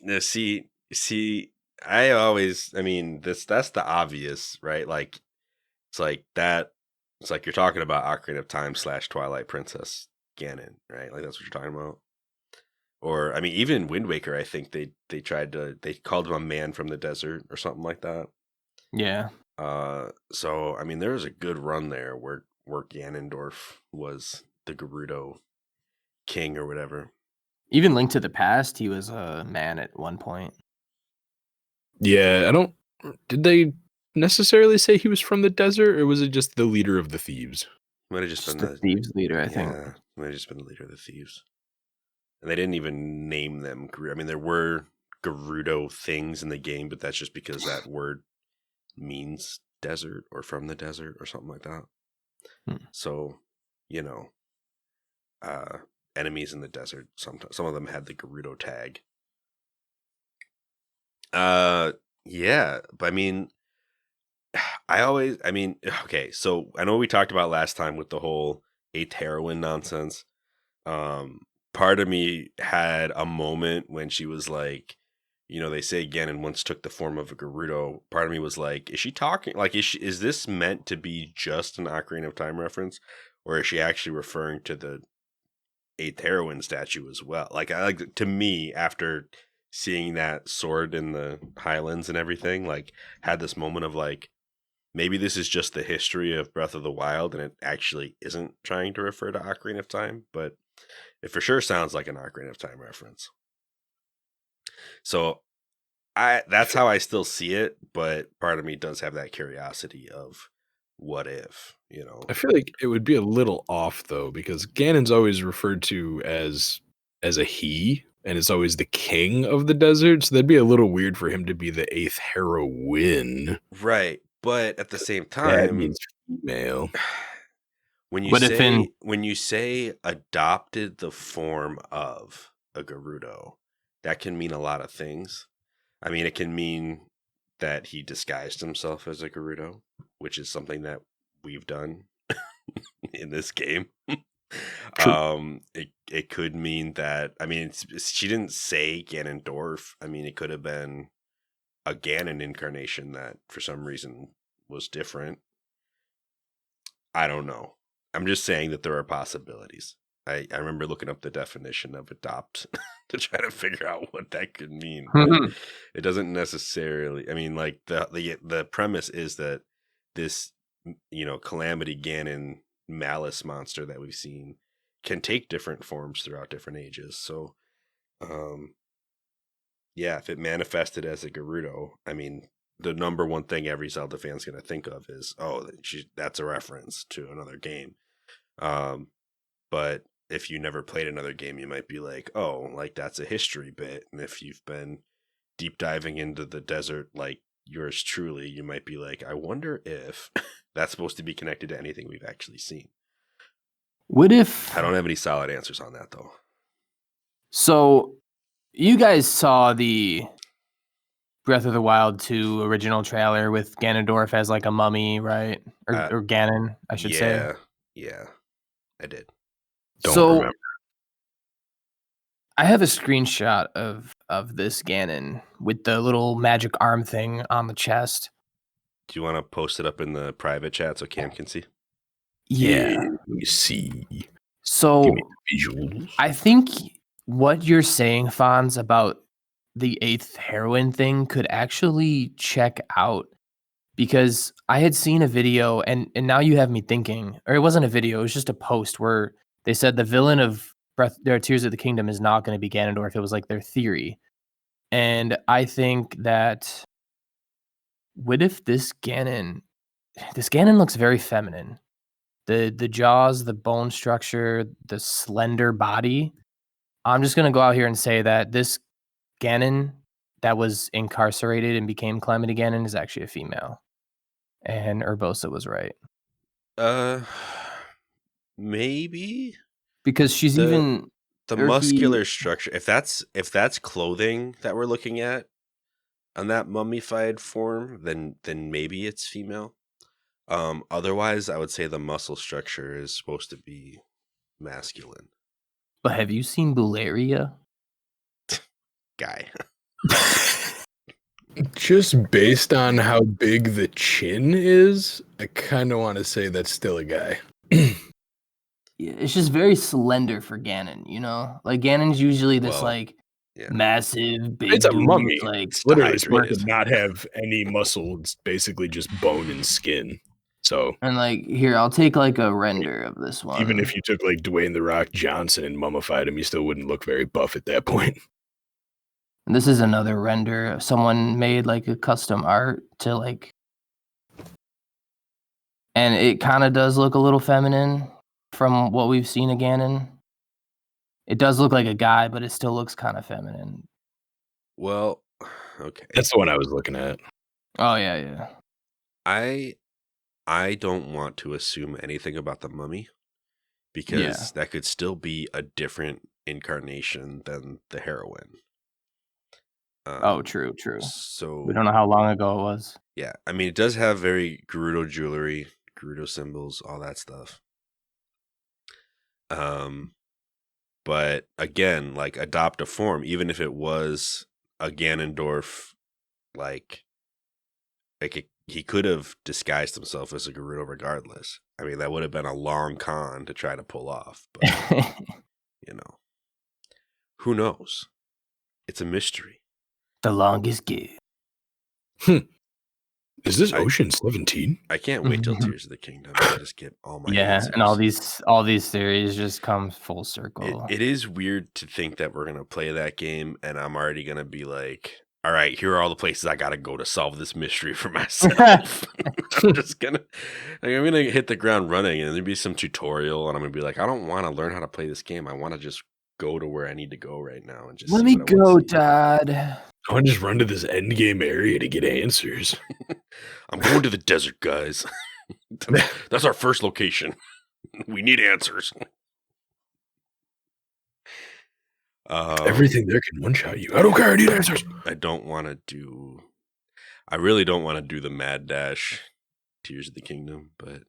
Now, see, I mean, that's the obvious, right? Like, it's like that. It's like you're talking about Ocarina of Time / Twilight Princess Ganon, right? Like that's what you're talking about. Or I mean, even Wind Waker, I think they called him a man from the desert or something like that. Yeah. So I mean, there was a good run there where Ganondorf was the Gerudo king or whatever. Even Link to the Past, he was a man at one point. Yeah, did they necessarily say he was from the desert, or was it just the leader of the thieves? Might have just Just been the thieves leader, I think. Yeah, might have just been the leader of the thieves. And they didn't even name them. I mean, there were Gerudo things in the game, but that's just because that word means desert or from the desert or something like that. So, you know, enemies in the desert. Some of them had the Gerudo tag. Yeah, but I mean, okay. So I know we talked about last time with the whole 8th heroine nonsense. Part of me had a moment when she was like, you know, they say Ganon once took the form of a Gerudo. Part of me was like, is she talking? Like, is this meant to be just an Ocarina of Time reference, or is she actually referring to the 8th heroine statue as well? Like, to me, after seeing that sword in the Highlands and everything, like, had this moment of like, maybe this is just the history of Breath of the Wild, and it actually isn't trying to refer to Ocarina of Time, but it for sure sounds like an Ocarina of Time reference. So that's how I still see it, but part of me does have that curiosity of what if, you know. I feel like it would be a little off though, because Ganon's always referred to as a he, and it's always the king of the desert, so that'd be a little weird for him to be the 8th heroine. Right, but at the same That time, means female. when you But if say adopted the form of a Gerudo, that can mean a lot of things. I mean, it can mean that he disguised himself as a Gerudo, which is something that we've done in this game. It could mean that, I mean, she didn't say Ganondorf. I mean, it could have been a Ganon incarnation that for some reason was different. I don't know. I'm just saying that there are possibilities. I remember looking up the definition of adopt to try to figure out what that could mean. But it doesn't necessarily. I mean, like the premise is that this, you know, Calamity Ganon malice monster that we've seen can take different forms throughout different ages. So, yeah, if it manifested as a Gerudo, I mean, the number one thing every Zelda fan's going to think of is, oh, that's a reference to another game. But if you never played another game, you might be like, oh, like that's a history bit. And if you've been deep diving into the desert like yours truly, you might be like, I wonder if that's supposed to be connected to anything we've actually seen. What if I don't have any solid answers on that though. So you guys saw the Breath of the Wild 2 original trailer with Ganondorf as like a mummy, right? Or Ganon, I should say. Yeah, I did. Don't remember. I have a screenshot of this Ganon with the little magic arm thing on the chest. Do you want to post it up in the private chat so Cam can see? Yeah. Let me see. So Give me the visuals. I think what you're saying, Fonz, about the 8th heroine thing could actually check out, because I had seen a video and now you have me thinking, or it wasn't a video, it was just a post where they said the villain of Tears of the Kingdom is not going to be Ganondorf. It was like their theory. And I think that what if this Ganon looks very feminine. The jaws, the bone structure, the slender body. I'm just going to go out here and say that this Ganon that was incarcerated and became Calamity Ganon is actually a female. And Urbosa was right. Maybe. because she's The- even The or he- muscular structure, if that's clothing that we're looking at on that mummified form, then maybe it's female. Otherwise, I would say the muscle structure is supposed to be masculine. But have you seen Bularia? Guy. Just based on how big the chin is, I kind of want to say that's still a guy. Yeah, it's just very slender for Ganon, you know? Like Ganon's usually this Well, like yeah. massive big It's a dude, mummy. like It's literally high supposed raised. to not have any muscle. It's basically just bone and skin. So and like here, I'll take like a render of this one. even if you took like Dwayne the Rock Johnson and mummified him, you still wouldn't look very buff at that point. And this is another render. Someone made like a custom art to like, and it kind of does look a little feminine from what we've seen of Ganon. It does look like a guy, but it still looks kind of feminine. Well, okay. That's the one I was looking at. Oh yeah. I don't want to assume anything about the mummy because that could still be a different incarnation than the heroine. True. So We don't know how long ago it was. yeah, I mean, it does have very Gerudo jewelry, Gerudo symbols, all that stuff. But again, like adopt a form, even if it was a Ganondorf, like he could have disguised himself as a Gerudo regardless. I mean, that would have been a long con to try to pull off, but you know, who knows? It's a mystery. The longest game. Is this Ocean 17? I can't wait till Tears of the Kingdom to just get all my answers. And all these theories just come full circle. It is weird to think that we're gonna play that game and I'm already gonna be like, all right, here are all the places I gotta go to solve this mystery for myself. I'm gonna hit the ground running and there'll be some tutorial and I'm gonna be like, I don't want to learn how to play this game. I want to just go to where I need to go right now and just Let see me what I wanna go, see. Dad. I want to just run to this end game area to get answers. I'm going to the desert, guys. That's our first location. We need answers. Everything there can one-shot you. I don't care. I need answers. I really don't want to do the Mad Dash Tears of the Kingdom, but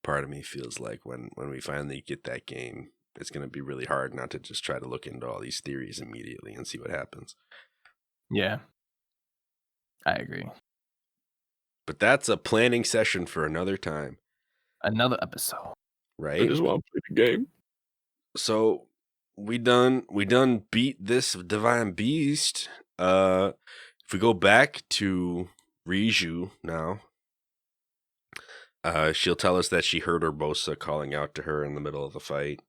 part of me feels like when we finally get that game, it's going to be really hard not to just try to look into all these theories immediately and see what happens. Yeah. I agree. But that's a planning session for another time. Another episode. Right? I just want to play the game. So we done beat this divine beast. If we go back to Riju now, she'll tell us that she heard Urbosa calling out to her in the middle of the fight.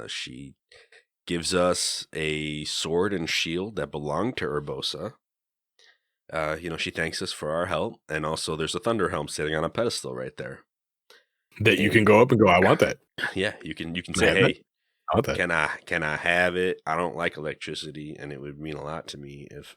She gives us a sword and shield that belonged to Urbosa. She thanks us for our help, and also there's a Thunder Helm sitting on a pedestal right there. That you can go up and go, I want that. Yeah, you can say, have hey, it? I want that. can I have it? I don't like electricity, and it would mean a lot to me if.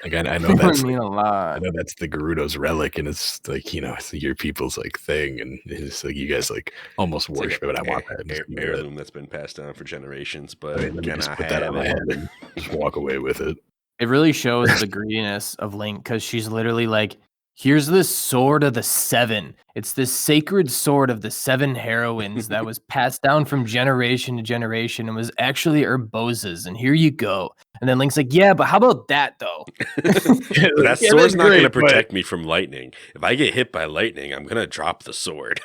Again, I know That that's would mean a lot. I know that's the Gerudo's relic, and it's like, it's your people's like thing, and it's like you guys like almost It's like worship it. I want that. Just give me that. heirloom that's been passed down for generations, but Let me can just I put that have on my it? head and just walk away with it. It really shows the greediness of Link because she's literally like, here's this sword of the seven. It's this sacred sword of the seven heroines that was passed down from generation to generation and was actually Urbosa's. And here you go. And then Link's like, yeah, but how about that though? That Yeah, sword's that's not going to great, but- protect me from lightning. If I get hit by lightning, I'm going to drop the sword.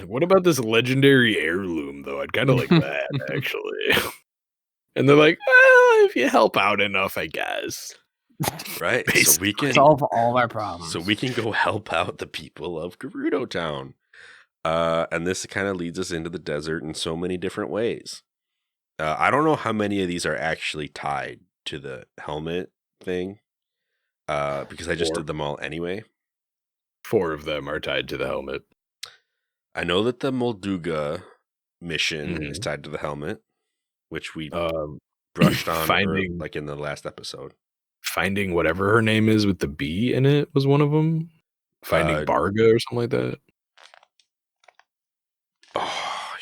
What about this legendary heirloom, though? I'd kind of like that, actually. And they're like, well, if you help out enough, I guess. Right? So we can Solve all our problems. So we can go help out the people of Gerudo Town. And this kind of leads us into the desert in so many different ways. I don't know how many of these are actually tied to the helmet thing, because I just 4. did them all anyway. 4 of them are tied to the helmet. I know that the Molduga mission Mhm. is tied to the helmet, which we Um, brushed on finding- like in the last episode. Finding whatever her name is with the B in it was one of them. Finding Barga or something like that. Oh,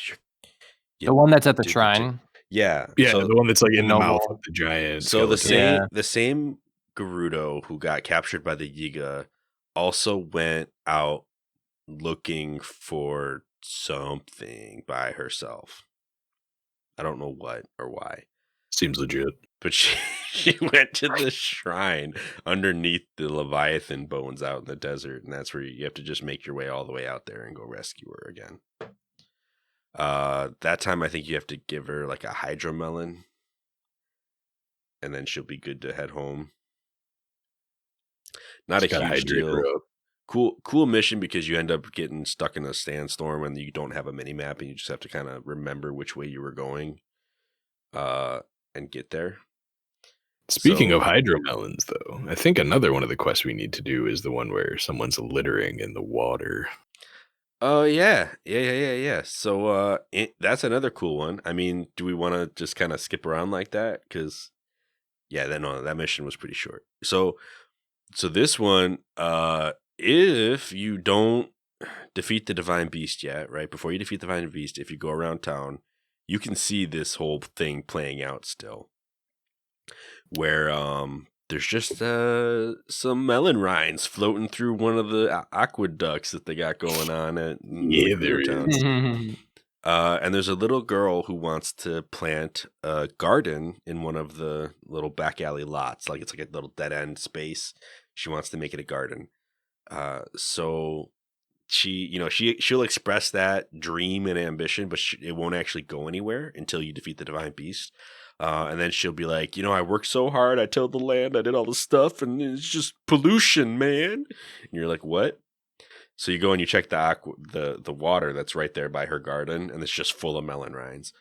The one that's at the Did you shrine. Yeah. Yeah, So, the one that's like in the mouth Noble. of the giant so the skeleton. same the same Gerudo who got captured by the Yiga also went out looking for something by herself. I don't know what or why. Seems legit. But she went to the shrine underneath the Leviathan bones out in the desert, and that's where you have to just make your way all the way out there and go rescue her again. That time I think you have to give her like a hydromelon, and then she'll be good to head home. Not Just a gotta huge hydrate her deal. up. Cool mission because you end up getting stuck in a sandstorm and you don't have a mini map and you just have to kind of remember which way you were going, and get there. Speaking So- of hydromelons, though, I think another one of the quests we need to do is the one where someone's littering in the water. Oh yeah. So that's another cool one. I mean, do we want to just kind of skip around like that? Because that mission was pretty short. So this one, if you don't defeat the divine beast yet, right before you defeat the divine beast, if you go around town, you can see this whole thing playing out still, where there's just some melon rinds floating through one of the aqueducts that they got going on at Yeah, there town. is. And there's a little girl who wants to plant a garden in one of the little back alley lots. Like it's like a little dead end space. She wants to make it a garden. So she'll express that dream and ambition, but it won't actually go anywhere until you defeat the divine beast. And then she'll be like, I worked so hard. I tilled the land. I did all this stuff, and it's just pollution, man. And you're like, what? So you go and you check the water that's right there by her garden, and it's just full of melon rinds.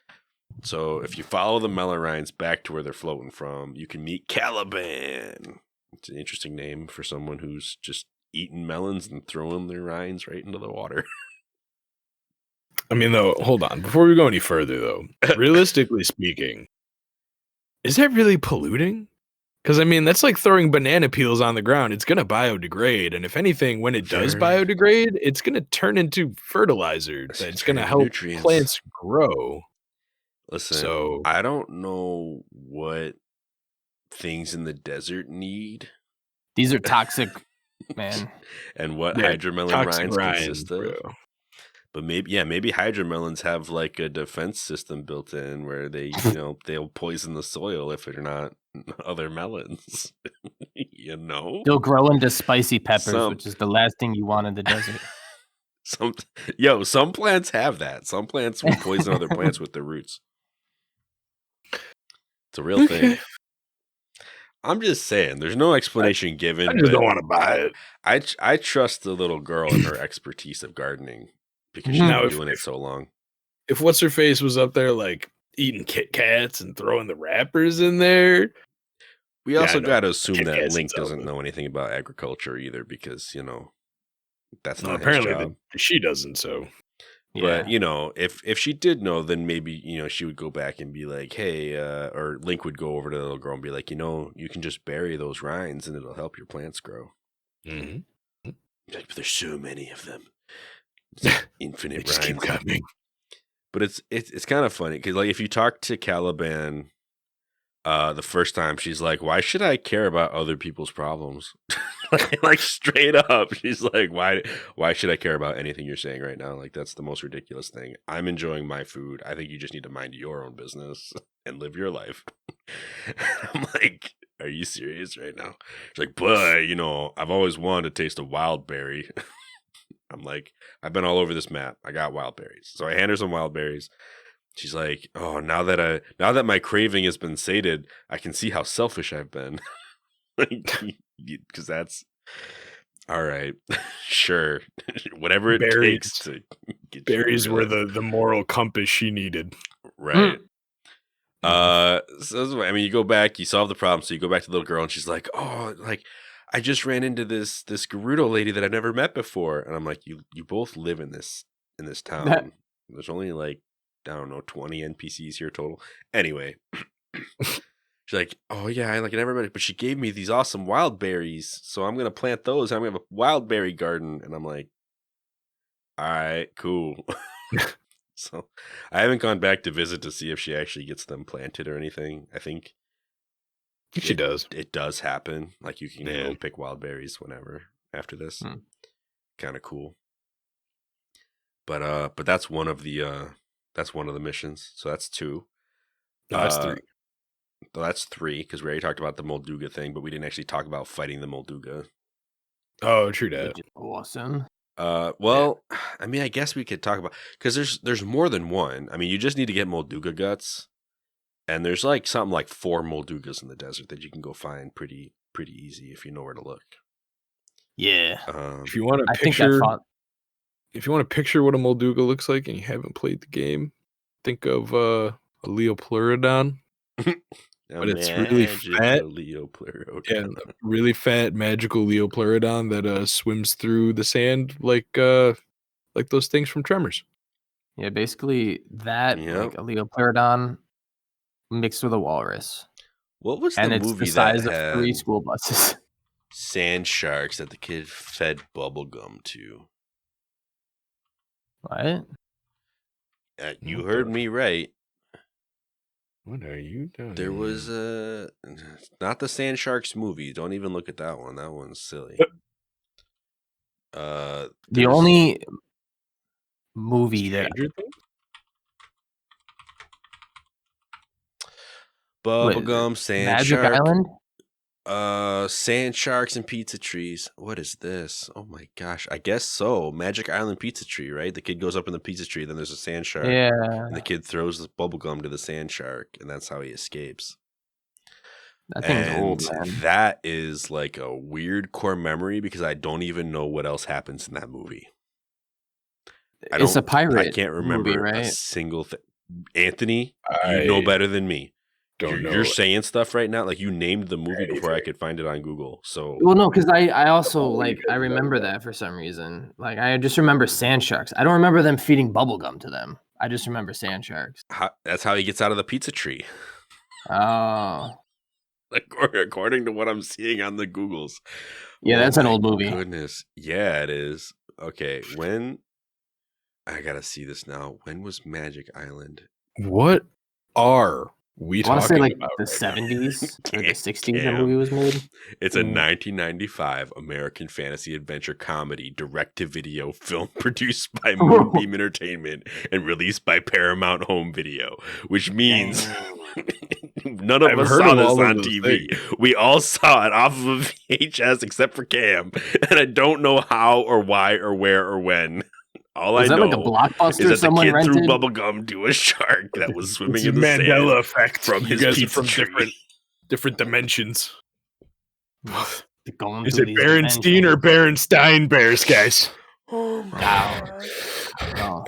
So if you follow the melon rinds back to where they're floating from, you can meet Caliban. It's an interesting name for someone who's just eating melons and throwing their rinds right into the water. I mean, though, hold on. Before we go any further, though, realistically speaking, is that really polluting? Because, I mean, that's like throwing banana peels on the ground. It's going to biodegrade. And if anything, when it does Very- biodegrade, it's going to turn into fertilizer It's that's going to very help nutrients. plants grow. Listen, So- I don't know what things in the desert need These are toxic, man. and what They're hydromelon Toxic rinds rinds, consist of. bro. But maybe hydromelons have like a defense system built in where they, they'll poison the soil if they're not other melons. They'll grow into spicy peppers, Some- which is the last thing you want in the desert. Some plants have that. Some plants will poison other plants with their roots. It's a real thing. I'm just saying, there's no explanation given. I just but don't want to buy it. I trust the little girl and her expertise of gardening because she's Now, been if- doing it so long. If what's her face was up there like eating Kit Kats and throwing the wrappers in there, We Yeah, I also know. got to assume Kit that Kats Link and doesn't Zelda. know anything about agriculture either because, that's well, not apparently his job. she doesn't. So But, Yeah. if she did know, then maybe, she would go back and be like, hey, or Link would go over to the little girl and be like, you can just bury those rinds and it'll help your plants grow. Mhm. Like, but there's so many of them. It's like They infinite just keep rinds. coming. But it's kind of funny because, like, if you talk to Caliban the first time, she's like, why should I care about other people's problems? like straight up, she's like, why should I care about anything you're saying right now? Like, that's the most ridiculous thing. I'm enjoying my food. I think you just need to mind your own business and live your life. I'm like, are you serious right now? She's like, but I've always wanted to taste a wild berry. I'm like, I've been all over this map. I got wild berries. So I hand her some wild berries. She's like, oh, now that my craving has been sated, I can see how selfish I've been. Because that's all right. Sure. Whatever it Berries. takes to get Berries you were real life. the moral compass she needed. Right. So I mean, you go back, you solve the problem. So you go back to the little girl, and she's like, "Oh, like I just ran into this Gerudo lady that I've never met before." And I'm like, "You both live in this town. There's only like I don't know 20 NPCs here total. Anyway." She's like, oh yeah, I never met it, but she gave me these awesome wild berries, so I'm gonna plant those. I'm gonna have a wild berry garden, and I'm like, all right, cool. So I haven't gone back to visit to see if she actually gets them planted or anything. I think She does. It does happen. Like you can Yeah. go pick wild berries whenever after this. Kind of cool. But that's one of the missions. So that's 2. No, that's 3. Well, that's 3 because we already talked about the Molduga thing, but we didn't actually talk about fighting the Molduga. Oh, true that. Which is awesome. Well, I mean, I guess we could talk about because there's more than one. I mean, you just need to get Molduga guts, and there's like something like 4 Moldugas in the desert that you can go find pretty easy if you know where to look. Yeah. If you want to if you want to picture what a Molduga looks like and you haven't played the game, think of a Leopleurodon. But it's really fat. Leopleurodon. Yeah, really fat magical Leopleurodon that swims through the sand like those things from Tremors. Yeah, basically that like a Leopleurodon mixed with a walrus. What was and the it's movie the size that of 3 had school buses? sand sharks that the kid fed bubblegum to? What? You heard me right. What are you doing? There was not the Sand Sharks movie. Don't even look at that one. That one's silly. The only movie that bubblegum, sand Magic shark, Island, sand sharks and pizza trees. What is this? Oh my gosh! I guess so. Magic Island pizza tree, right? The kid goes up in the pizza tree, then there's a sand shark. Yeah. And the kid throws the bubblegum to the sand shark, and that's how he escapes. That thing's old, man. That is like a weird core memory because I don't even know what else happens in that movie. It's a pirate. I can't remember movie, right? a single thing. Anthony, you know better than me. You're saying stuff right now, like you named the movie before I could find it on Google. So well, no, because I also like I remember that for some reason. Like I just remember sand sharks. I don't remember them feeding bubblegum to them. I just remember sand sharks. That's how he gets out of the pizza tree. Oh. According to what I'm seeing on the Googles. Yeah, that's an old movie. Goodness. Yeah, it is. Okay, when I gotta see this now. When was Magic Island? What are we talking say like about? the 70s or the 60s the movie was made? It's a 1995 American fantasy adventure comedy direct-to-video film produced by Moonbeam Entertainment and released by Paramount Home Video, which means none of us saw this on TV. We all saw it off of a VHS except for Cam, and I don't know how or why or where or when. All I know like a Blockbuster is that the kid rented? threw bubblegum to a shark that was swimming in the Mandela sand effect from his pizza tree. different dimensions. Is it Berenstein or Berenstein Bears, guys? Oh wow. Oh.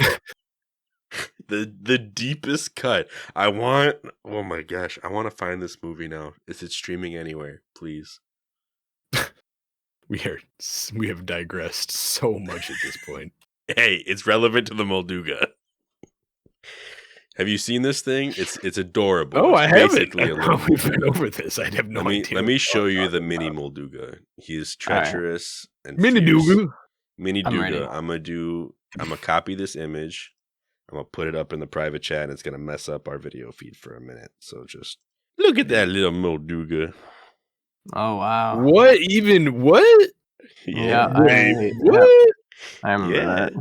The deepest cut. Oh my gosh, I want to find this movie now. Is it streaming anywhere? Please. We have digressed so much at this point. Hey, it's relevant to the Molduga. Have you seen this thing? It's adorable. Oh, it's I haven't. We've been over this. I have no idea. Let me show you the mini Molduga. He is treacherous and Mini Duga. Mini Duga. I'm gonna copy this image. I'm gonna put it up in the private chat, and it's gonna mess up our video feed for a minute. So just look at that little Molduga. Oh wow! What even? What? Yeah. What? I remember that.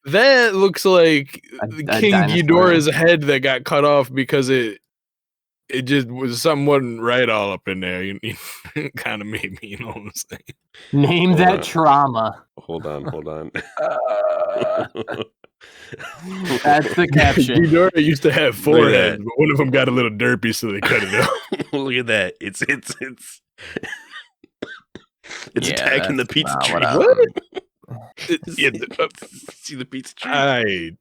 That looks like A King dinosaur. Ghidorah's head that got cut off because it just was something wasn't right all up in there. You kind of made me, you know what I'm saying? Name Hold that on. trauma. Hold on. That's the caption. Ghidorah used to have 4 heads, but one of them got a little derpy, so they cut it out. Look at that. It's attacking the pizza tree. What? See the pizza tree?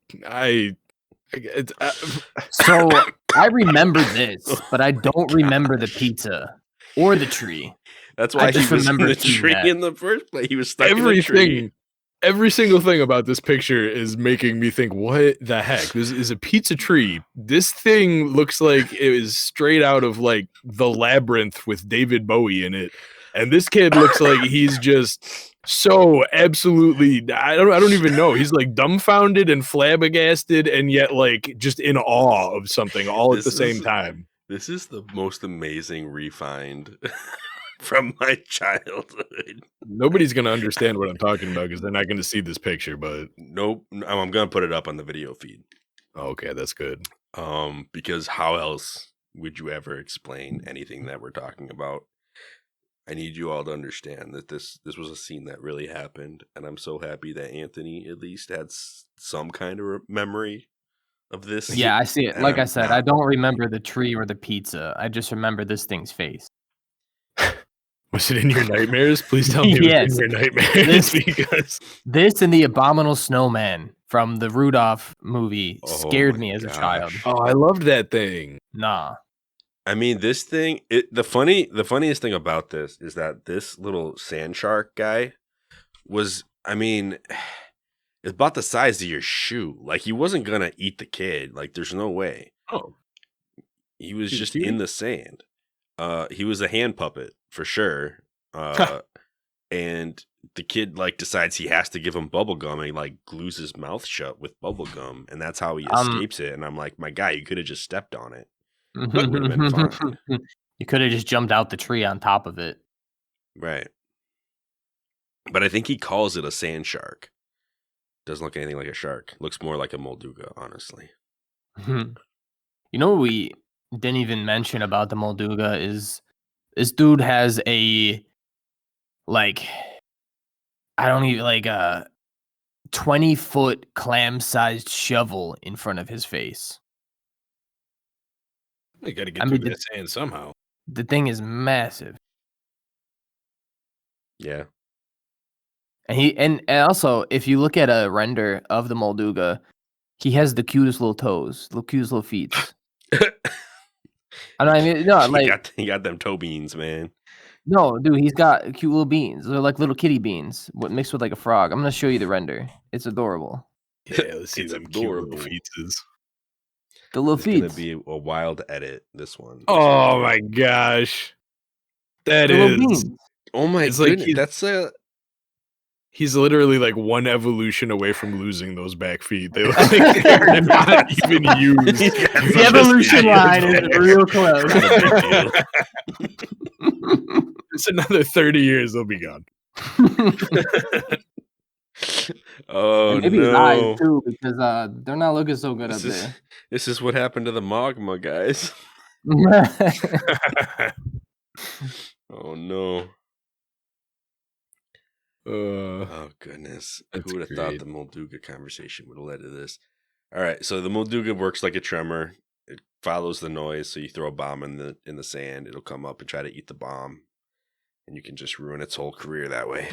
So I remember this, but I don't remember the pizza or the tree. That's why I just he was in remember the seeing tree that. in the first place. He was stuck in the tree. Every single thing about this picture is making me think, what the heck? This is a pizza tree. This thing looks like it is straight out of like The Labyrinth with David Bowie in it. And this kid looks like he's just so absolutely, I don't even know. He's like dumbfounded and flabbergasted and yet like just in awe of something all at the same time. This is the most amazing refined from my childhood. Nobody's going to understand what I'm talking about because they're not going to see this picture, but nope, I'm going to put it up on the video feed. Okay, that's good. Because how else would you ever explain anything that we're talking about? I need you all to understand that this was a scene that really happened, and I'm so happy that Anthony at least had some kind of memory of this. Yeah, I see it. Like I said, I don't remember the tree or the pizza. I just remember this thing's face. Was it in your nightmares? Please tell me it was in your nightmares. Because this and the Abominable Snowman from the Rudolph movie scared me as a child. Oh, I loved that thing. Nah. I mean, this thing, the funniest thing about this is that this little sand shark guy was, I mean, it's about the size of your shoe. Like, he wasn't going to eat the kid. Like, there's no way. Oh. He was just in the sand. He was a hand puppet, for sure. And the kid, like, decides he has to give him bubble gum, and he, like, glues his mouth shut with bubble gum, and that's how he escapes it. And I'm like, my guy, you could have just stepped on it. Would have been fine. You could have just jumped out the tree on top of it. Right. But I think he calls it a sand shark. Doesn't look anything like a shark. Looks more like a Molduga, honestly. You know what we didn't even mention about the Molduga is this dude has a, like, I don't even, like, a 20-foot clam-sized shovel in front of his face. You got to get through that sand somehow. The thing is massive. Yeah. And also, if you look at a render of the Molduga, he has the cutest little toes, the cutest little feet. I mean, no, like he got them toe beans, man. No, dude, he's got cute little beans. They're like little kitty beans, mixed with like a frog. I'm gonna show you the render. It's adorable. Yeah, let's see them adorable cute little feetses. The little feet. It's gonna be a wild edit. This one. Oh my gosh, that is. Oh my goodness, like that's a. He's literally like one evolution away from losing those back feet. They look like they're not even used. The evolution line is real close. It's another 30 years, they'll be gone. Oh, and maybe no. his eyes too, because they're not looking so good up there. This is what happened to the magma, guys. Oh no. Oh goodness. Who would have thought the Molduga conversation would have led to this? All right, so the Molduga works like a tremor. It follows the noise, so you throw a bomb in the sand, it'll come up and try to eat the bomb, and you can just ruin its whole career that way.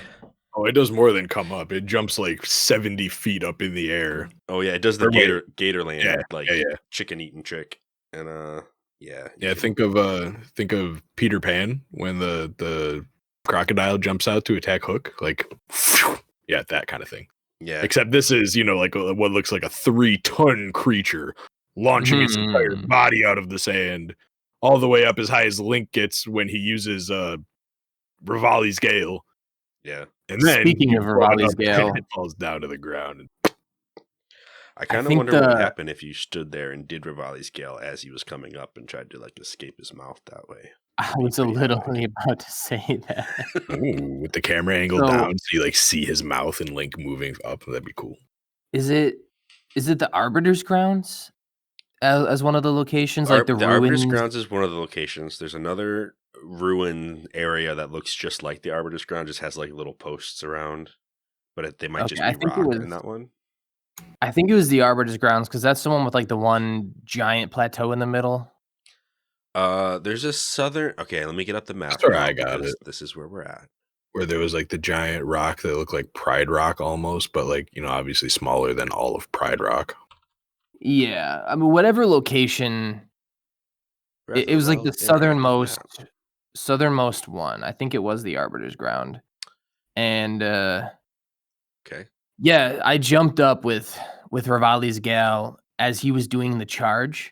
Oh, it does more than come up. It jumps like 70 feet up in the air. Oh yeah, it does the gator land, chicken eating trick. And yeah. Think of Peter Pan when the crocodile jumps out to attack Hook, like yeah, that kind of thing. Yeah. Except this is, like what looks like a 3-ton creature launching its entire body out of the sand, all the way up as high as Link gets when he uses Rivali's Gale. Yeah. And then speaking of Rivali's Gale, it falls down to the ground. I kind of wonder what would happen if you stood there and did Rivali's Gale as he was coming up and tried to like escape his mouth that way. I was literally about to say that. Ooh, with the camera angle down, so you like see his mouth and Link moving up. That'd be cool. Is it the Arbiter's Grounds as one of the locations? Like the Arbiter's Grounds is one of the locations. There's another ruin area that looks just like the Arbiter's Ground, just has like little posts around, but they might just be rock in that one. I think it was the Arbiter's Grounds because that's the one with like the one giant plateau in the middle. There's a southern. Okay, let me get up the map. Sorry, I got it. This is where we're at. Where there was like the giant rock that looked like Pride Rock almost, but like obviously smaller than all of Pride Rock. Yeah, I mean whatever location. It was like the southernmost one. I think it was the Arbiter's Ground, and okay. Yeah, I jumped up with Rivali's Gale as he was doing the charge,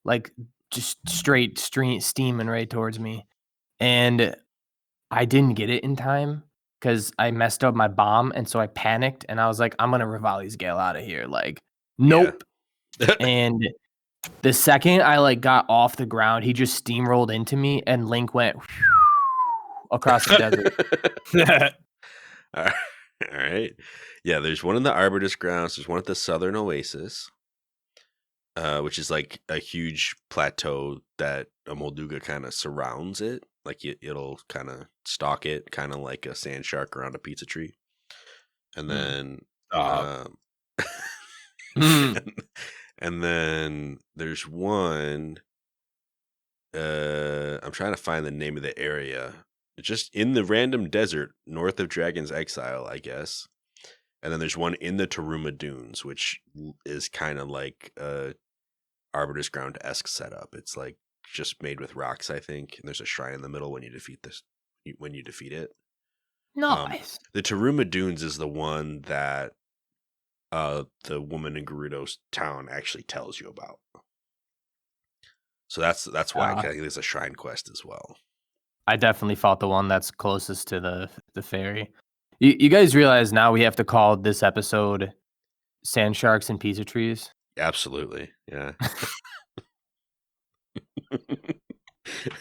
like just straight steaming right towards me. And I didn't get it in time because I messed up my bomb, and so I panicked, and I was like, I'm gonna Rivali's Gale out of here. Like, nope. And the second I like got off the ground, he just steamrolled into me, and Link went across the desert. All right. Yeah, there's one in the Arbutus Grounds. There's one at the Southern Oasis, which is like a huge plateau that a Molduga kind of surrounds it. Like it'll kind of stalk it, kind of like a sand shark around a pizza tree. And then, and then there's one. I'm trying to find the name of the area. It's just in the random desert north of Dragon's Exile, I guess. And then there's one in the Taruma Dunes, which is kind of like a Arbutus Ground-esque setup. It's like just made with rocks, I think. And there's a shrine in the middle when you defeat it. Nice. The Taruma Dunes is the one that the woman in Gerudo's town actually tells you about. So that's why I think there's a shrine quest as well. I definitely fought the one that's closest to the ferry. You guys realize now we have to call this episode Sand Sharks and Pizza Trees? Absolutely, yeah.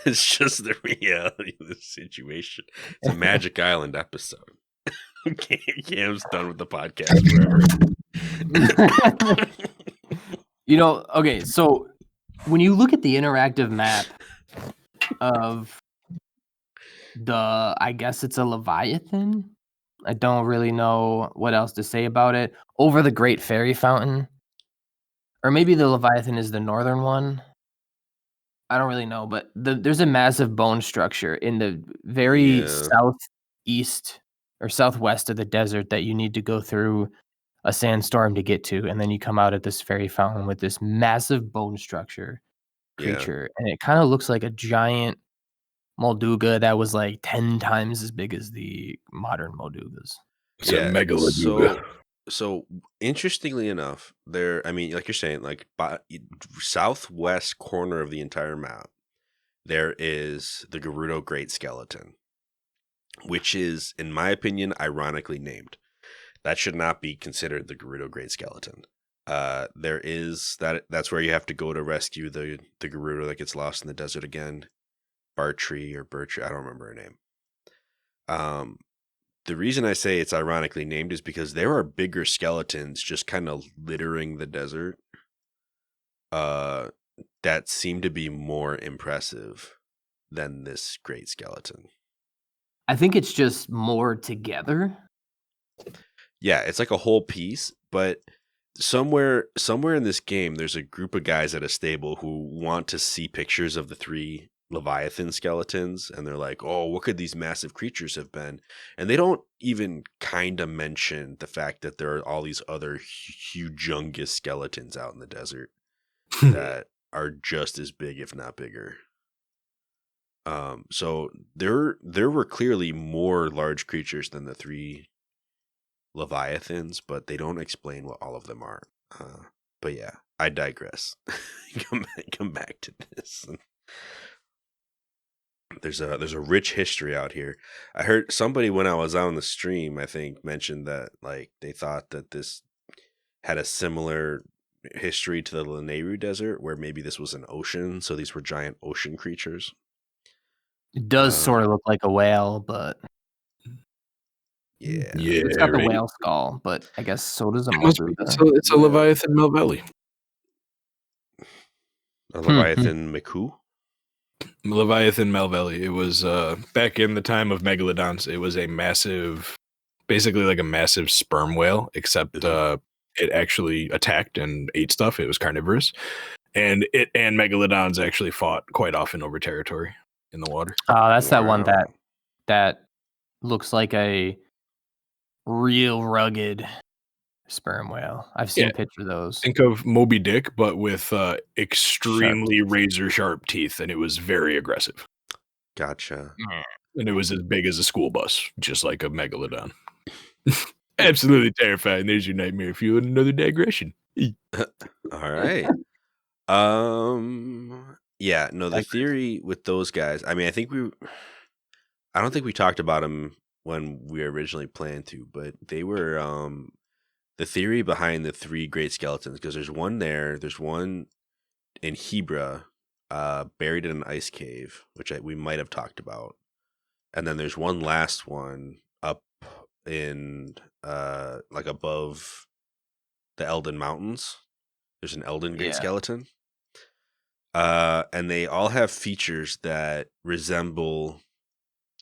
It's just the reality of the situation. It's a Magic Island episode. Cam's done with the podcast forever. Okay, so when you look at the interactive map of I guess it's a Leviathan. I don't really know what else to say about it. Over the Great Fairy Fountain. Or maybe the Leviathan is the northern one. I don't really know, but there's a massive bone structure in the very southeast or southwest of the desert that you need to go through a sandstorm to get to, and then you come out at this fairy fountain with this massive bone structure creature, and it kind of looks like a giant Molduga that was like 10 times as big as the modern Moldugas. It's a Megaloduga. So interestingly enough, like you're saying, like southwest corner of the entire map, there is the Gerudo Great Skeleton, which is, in my opinion, ironically named. That should not be considered the Gerudo Great Skeleton. There is that's where you have to go to rescue the Gerudo that gets lost in the desert again. Bartree or Bertree, I don't remember her name. The reason I say it's ironically named is because there are bigger skeletons just kind of littering the desert that seem to be more impressive than this great skeleton. I think it's just more together. Yeah, it's like a whole piece, but somewhere in this game, there's a group of guys at a stable who want to see pictures of the 3 Leviathan skeletons, and they're like, oh, what could these massive creatures have been? And they don't even kind of mention the fact that there are all these other humongous skeletons out in the desert that are just as big, if not bigger. So there were clearly more large creatures than the 3 Leviathans, but they don't explain what all of them are. But yeah, I digress. Come back to this. There's a rich history out here. I heard somebody when I was on the stream, I think, mentioned that like they thought that this had a similar history to the Lanayru Desert, where maybe this was an ocean, so these were giant ocean creatures. It does sort of look like a whale, but yeah, it's got the whale skull, but I guess so does a Molduga. So it's a Leviathan Melveli. A Leviathan Miku. Leviathan Melveli. It was back in the time of megalodons. It was a massive, basically like a massive sperm whale, except it actually attacked and ate stuff. It was carnivorous, and it and megalodons actually fought quite often over territory in the water. Oh, that's that one that looks like a real rugged sperm whale. I've seen pictures of those. Think of Moby Dick, but with extremely razor sharp teeth, and it was very aggressive. Gotcha. And it was as big as a school bus, just like a megalodon. Absolutely terrifying. There's your nightmare fuel and another digression. All right. Yeah, no, the theory with those guys, I mean, I think I don't think we talked about them when we originally planned to, but they were the theory behind the 3 great skeletons, because there's one there's one in Hebra, buried in an ice cave, which we might have talked about. And then there's one last one up in like above the Elden Mountains. There's an Elden great skeleton. And they all have features that resemble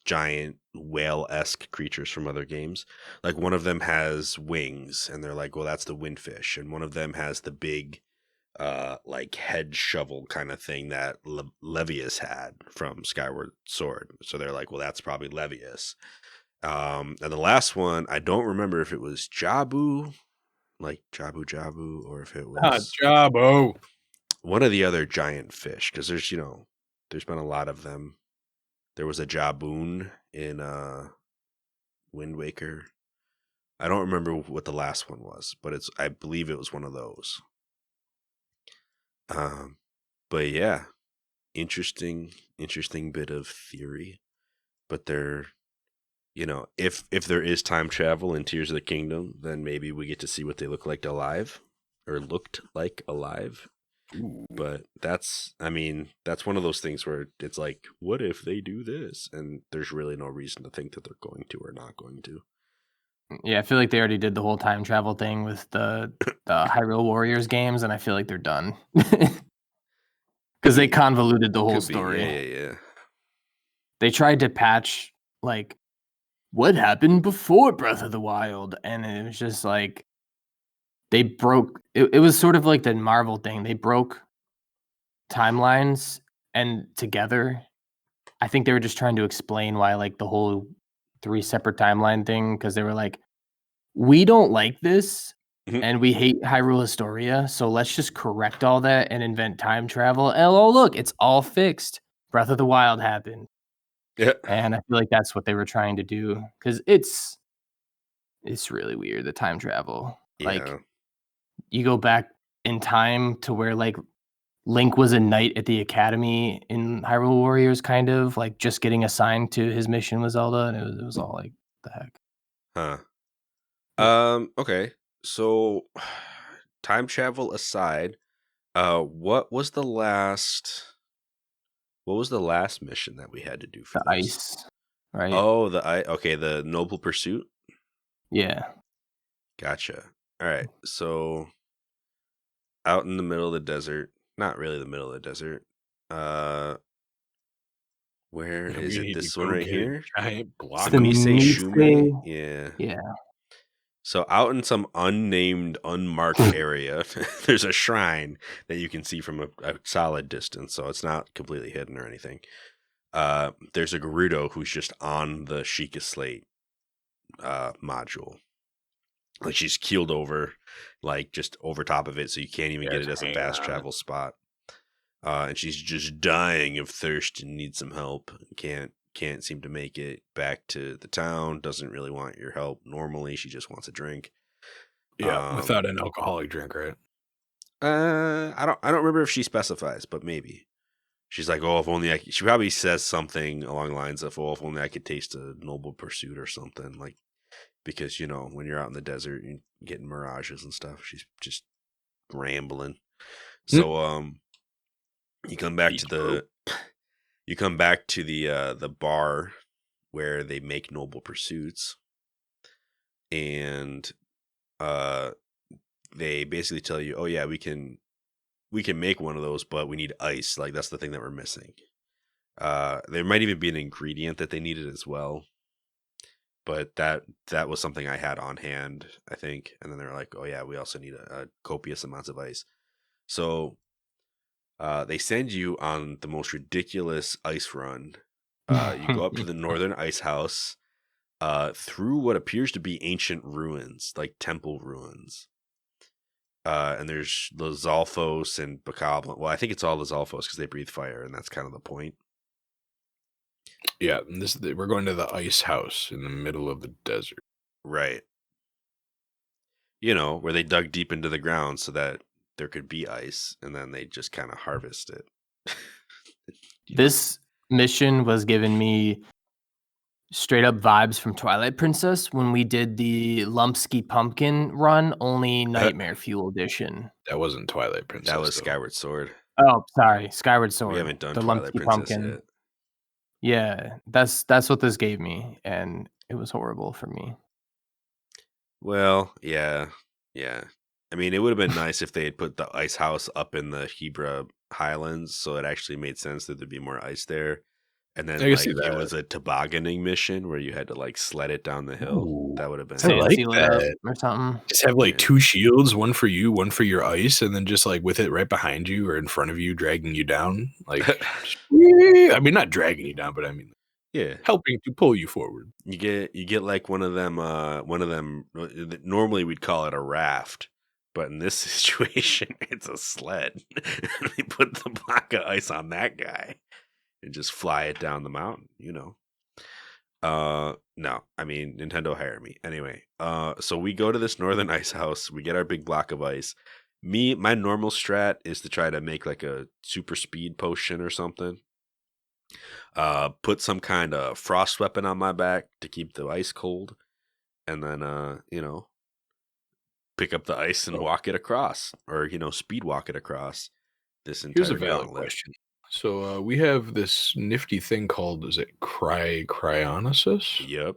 giant whale-esque creatures from other games. Like one of them has wings, and they're like, well, that's the windfish. And one of them has the big like head shovel kind of thing that Levius had from Skyward Sword. So they're like, well, that's probably Levius. And the last one, I don't remember if it was Jabu, like Jabu, or if it was Jabo. one of the other giant fish, because there's there's been a lot of them. There was a Jaboon in Wind Waker. I don't remember what the last one was, but I believe it was one of those. But yeah, interesting bit of theory. But they're, if there is time travel in Tears of the Kingdom, then maybe we get to see what they looked like alive. But that's one of those things where it's like, what if they do this? And there's really no reason to think that they're going to or not going to. Yeah, I feel like they already did the whole time travel thing with the Hyrule Warriors games, and I feel like they're done. Because they convoluted the whole story. Yeah. They tried to patch, like, what happened before Breath of the Wild, and it was just like, they broke, it was sort of like the Marvel thing. They broke timelines and together. I think they were just trying to explain why, like, the whole 3 separate timeline thing, because they were like, we don't like this, and we hate Hyrule Historia, so let's just correct all that and invent time travel. And oh, look, it's all fixed. Breath of the Wild happened. Yeah. And I feel like that's what they were trying to do, because it's really weird, the time travel. Yeah. Like, you go back in time to where, like, Link was a knight at the academy in Hyrule Warriors, kind of like just getting assigned to his mission with Zelda, and it was all like, the heck. Okay. So, time travel aside, what was the last mission that we had to do for The this? ice, right? Oh, the Noble Pursuit. Yeah. Gotcha. All right. So, out in the middle of the desert, not really the middle of the desert. Where is it? This one right here? Giant block. Mise Shume? Yeah. So out in some unnamed, unmarked area, there's a shrine that you can see from a solid distance, so it's not completely hidden or anything. There's a Gerudo who's just on the Sheikah Slate module. Like, she's keeled over, like, just over top of it, so you can't even get it as a fast travel spot. And she's just dying of thirst and needs some help. Can't seem to make it back to the town. Doesn't really want your help normally. She just wants a drink. Yeah, without an alcoholic drink, right? I don't remember if she specifies, but maybe. She's like, oh, if only I could. She probably says something along the lines of, oh, if only I could taste a Noble Pursuit or something, like, because, when you're out in the desert, you're getting mirages and stuff. She's just rambling. So, you come back to the bar where they make Noble Pursuits, and they basically tell you, oh yeah, we can make one of those, but we need ice. Like, that's the thing that we're missing. There might even be an ingredient that they needed as well, but that was something I had on hand, I think. And then they're like, oh yeah, we also need a copious amounts of ice. So they send you on the most ridiculous ice run. You go up to the northern ice house, through what appears to be ancient ruins, like temple ruins. And there's the Zalfos and Bakabla. Well, I think it's all the Zalfos because they breathe fire, and that's kind of the point. Yeah, we're going to the ice house in the middle of the desert. Right. Where they dug deep into the ground so that there could be ice, and then they just kind of harvest it. This mission was giving me straight up vibes from Twilight Princess when we did the Lumpsky Pumpkin run, only Nightmare Fuel edition. That wasn't Twilight Princess. That was though. Skyward Sword. Oh, sorry, Skyward Sword. We haven't done the Twilight Lumpsky Princess Pumpkin. yet. Yeah, that's what this gave me, and it was horrible for me. Well, yeah. I mean, it would have been nice if they had put the ice house up in the Hebra Highlands, so it actually made sense that there'd be more ice there. And then I can like see it that. was a tobogganing mission where you had to like sled it down the hill. Ooh, That would have been I like Seal it up that. or something. Just have like Yeah. 2 shields, one for you, one for your ice, and then just like with it right behind you or in front of you, dragging you down. Like, I mean, not dragging you down, but I mean, Yeah. helping to pull you forward. You get like one of them normally we'd call it a raft, but in this situation it's a sled. They put the block of ice on that guy and just fly it down the mountain, you know. No, I mean Nintendo hire me. Anyway, so we go to this northern ice house, we get our big block of ice. My normal strat is to try to make like a super speed potion or something. Put some kind of frost weapon on my back to keep the ice cold, and then pick up the ice and walk it across, or speed walk it across this entire Here's a valid gauntlet. question. So we have this nifty thing called, is it cryonosis? Yep.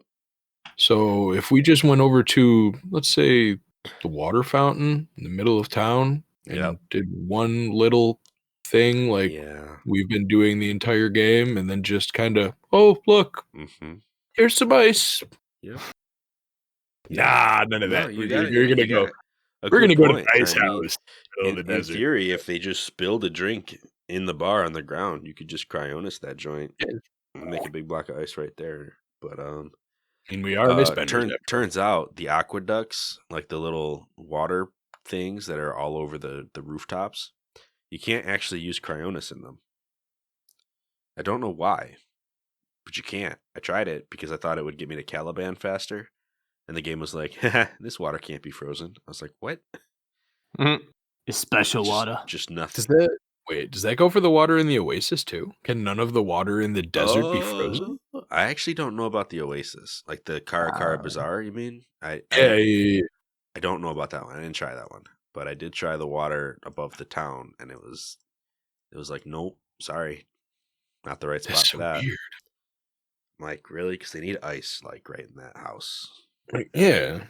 So if we just went over to, let's say, the water fountain in the middle of town and Yep. did one little thing like Yeah. we've been doing the entire game, and then just kind of, oh, look, Mm-hmm. here's some ice. Yep. Nah, none of No, that. you You're got gonna you go. got a We're good gonna go point. to ice I mean, house. Middle of the in desert. theory, if they just spilled a drink in the bar on the ground, you could just cryonis that joint Yeah. and make a big block of ice right there. But I mean, we are ice benders. turns out the aqueducts, like the little water things that are all over the rooftops, you can't actually use cryonis in them. I don't know why, but you can't. I tried it because I thought it would get me to Caliban faster, and the game was like, "This water can't be frozen." I was like, "What?" It's special water. Just nothing. Does that go for the water in the oasis too? Can none of the water in the desert be frozen? I actually don't know about the oasis, like the Karakara Bazaar. You mean? I don't know about that one. I didn't try that one, but I did try the water above the town, and it was like, nope, sorry, not the right spot That's for so that. weird. I'm like, really? Because they need ice, like right in that house. Like, yeah.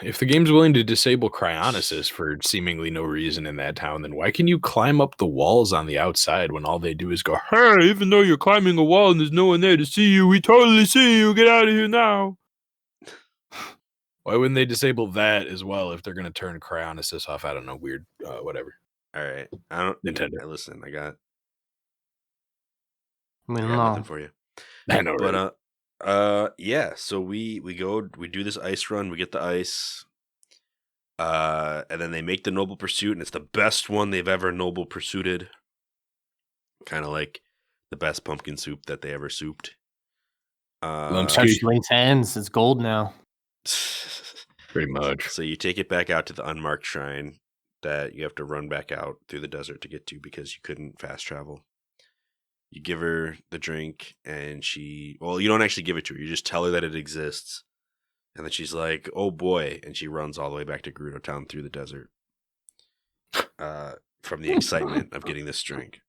If the game's willing to disable cryonosis for seemingly no reason in that town, then why can you climb up the walls on the outside when all they do is go, hey, even though you're climbing a wall and there's no one there to see you, we totally see you, get out of here now. Why wouldn't they disable that as well if they're going to turn cryonosis off? I don't know, weird, whatever. All right, I don't. Nintendo. Listen, I got We don't nothing know. for you. I know, But right? yeah. So we do this ice run. We get the ice. And then they make the Noble Pursuit, and it's the best one they've ever Noble Pursuited. Kind of like the best pumpkin soup that they ever souped. Touch Link's hands. It's gold now. Pretty much. So you take it back out to the unmarked shrine that you have to run back out through the desert to get to because you couldn't fast travel. You give her the drink, and you don't actually give it to her. You just tell her that it exists. And then she's like, oh boy. And she runs all the way back to Gerudo Town through the desert. From the excitement of getting this drink.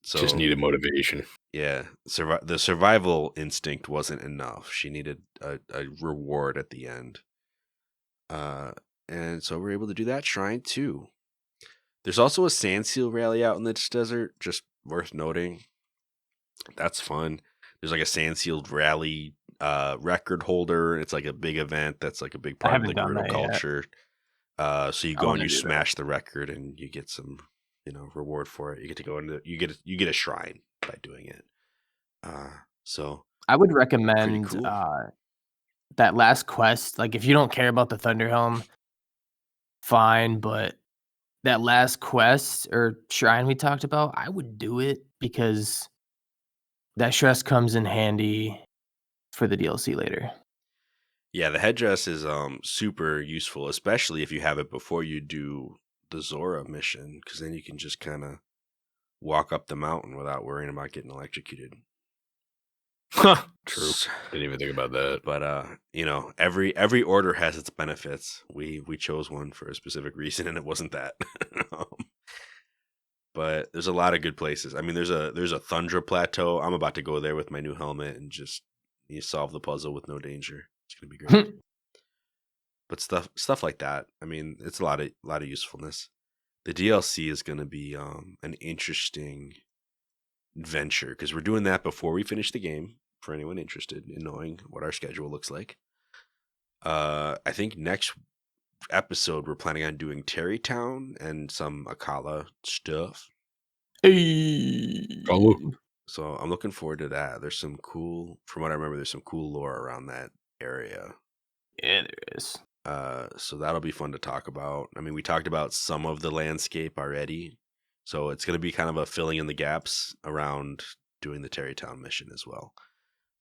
So Just needed motivation. Yeah. The survival instinct wasn't enough. She needed a reward at the end. And so we're able to do that shrine too. There's also a sand seal rally out in this desert, just worth noting. That's fun. There's like a sand sealed rally record holder. It's like a big event that's like a big part of the Gerudo culture. So you go and you smash the record and you get some, reward for it. You get to go into you get a shrine by doing it. So I would recommend cool. that last quest. Like if you don't care about the Thunder Helm, fine, but that last quest or shrine we talked about, I would do it because that stress comes in handy for the DLC later. Yeah, the headdress is super useful, especially if you have it before you do the Zora mission, because then you can just kind of walk up the mountain without worrying about getting electrocuted. True. Didn't even think about that. But you know, every order has its benefits. We chose one for a specific reason, and it wasn't that. But there's a lot of good places. I mean, there's a Thunder Plateau. I'm about to go there with my new helmet and just you solve the puzzle with no danger. It's gonna be great. But stuff like that. I mean, it's a lot of usefulness. The DLC is gonna be an interesting venture because we're doing that before we finish the game. For anyone interested in knowing what our schedule looks like, I think next episode we're planning on doing Terrytown and some Akala stuff. Hey. So I'm looking forward to that. There's some cool, from what I remember, there's some cool lore around that area. Yeah, there is. So that'll be fun to talk about. I mean, we talked about some of the landscape already, so it's going to be kind of a filling in the gaps around doing the Terrytown mission as well.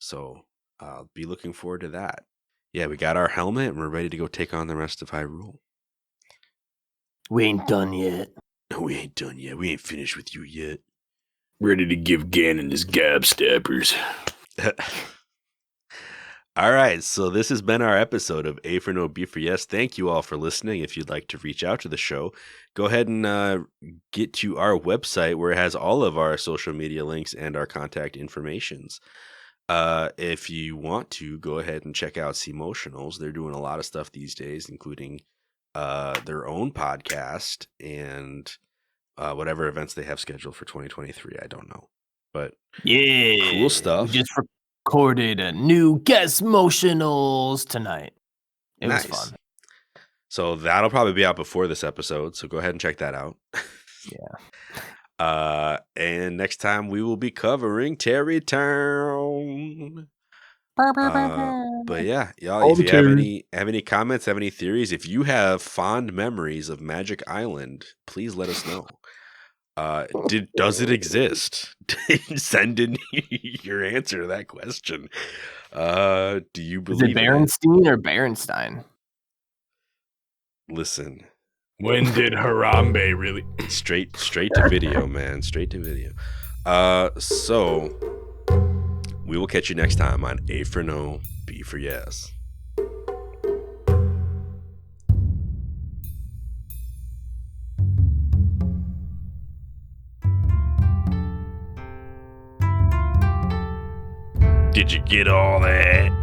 So I'll be looking forward to that. Yeah, we got our helmet and we're ready to go take on the rest of Hyrule. We ain't done yet. No, we ain't done yet. We ain't finished with you yet. Ready to give Ganon his gab stabbers. All right, so this has been our episode of A4NB4Y. Thank you all for listening. If you'd like to reach out to the show, go ahead and get to our website where it has all of our social media links and our contact informations. If you want to, go ahead and check out Seamotionals. They're doing a lot of stuff these days, including their own podcast and whatever events they have scheduled for 2023. I don't know, but yeah, cool stuff. We just recorded a new guest motionals tonight. It was fun. So that'll probably be out before this episode. So go ahead and check that out. Yeah. And next time we will be covering Terrytown. But yeah, y'all, if you have any comments, have any theories, if you have fond memories of Magic Island, please let us know. Does it exist? Send in your answer to that question. Do you believe Is it Berenstein or Berenstein? Listen. When did Harambe really straight to video, man. Straight to video. So we will catch you next time on A for No, B for Yes. Did you get all that?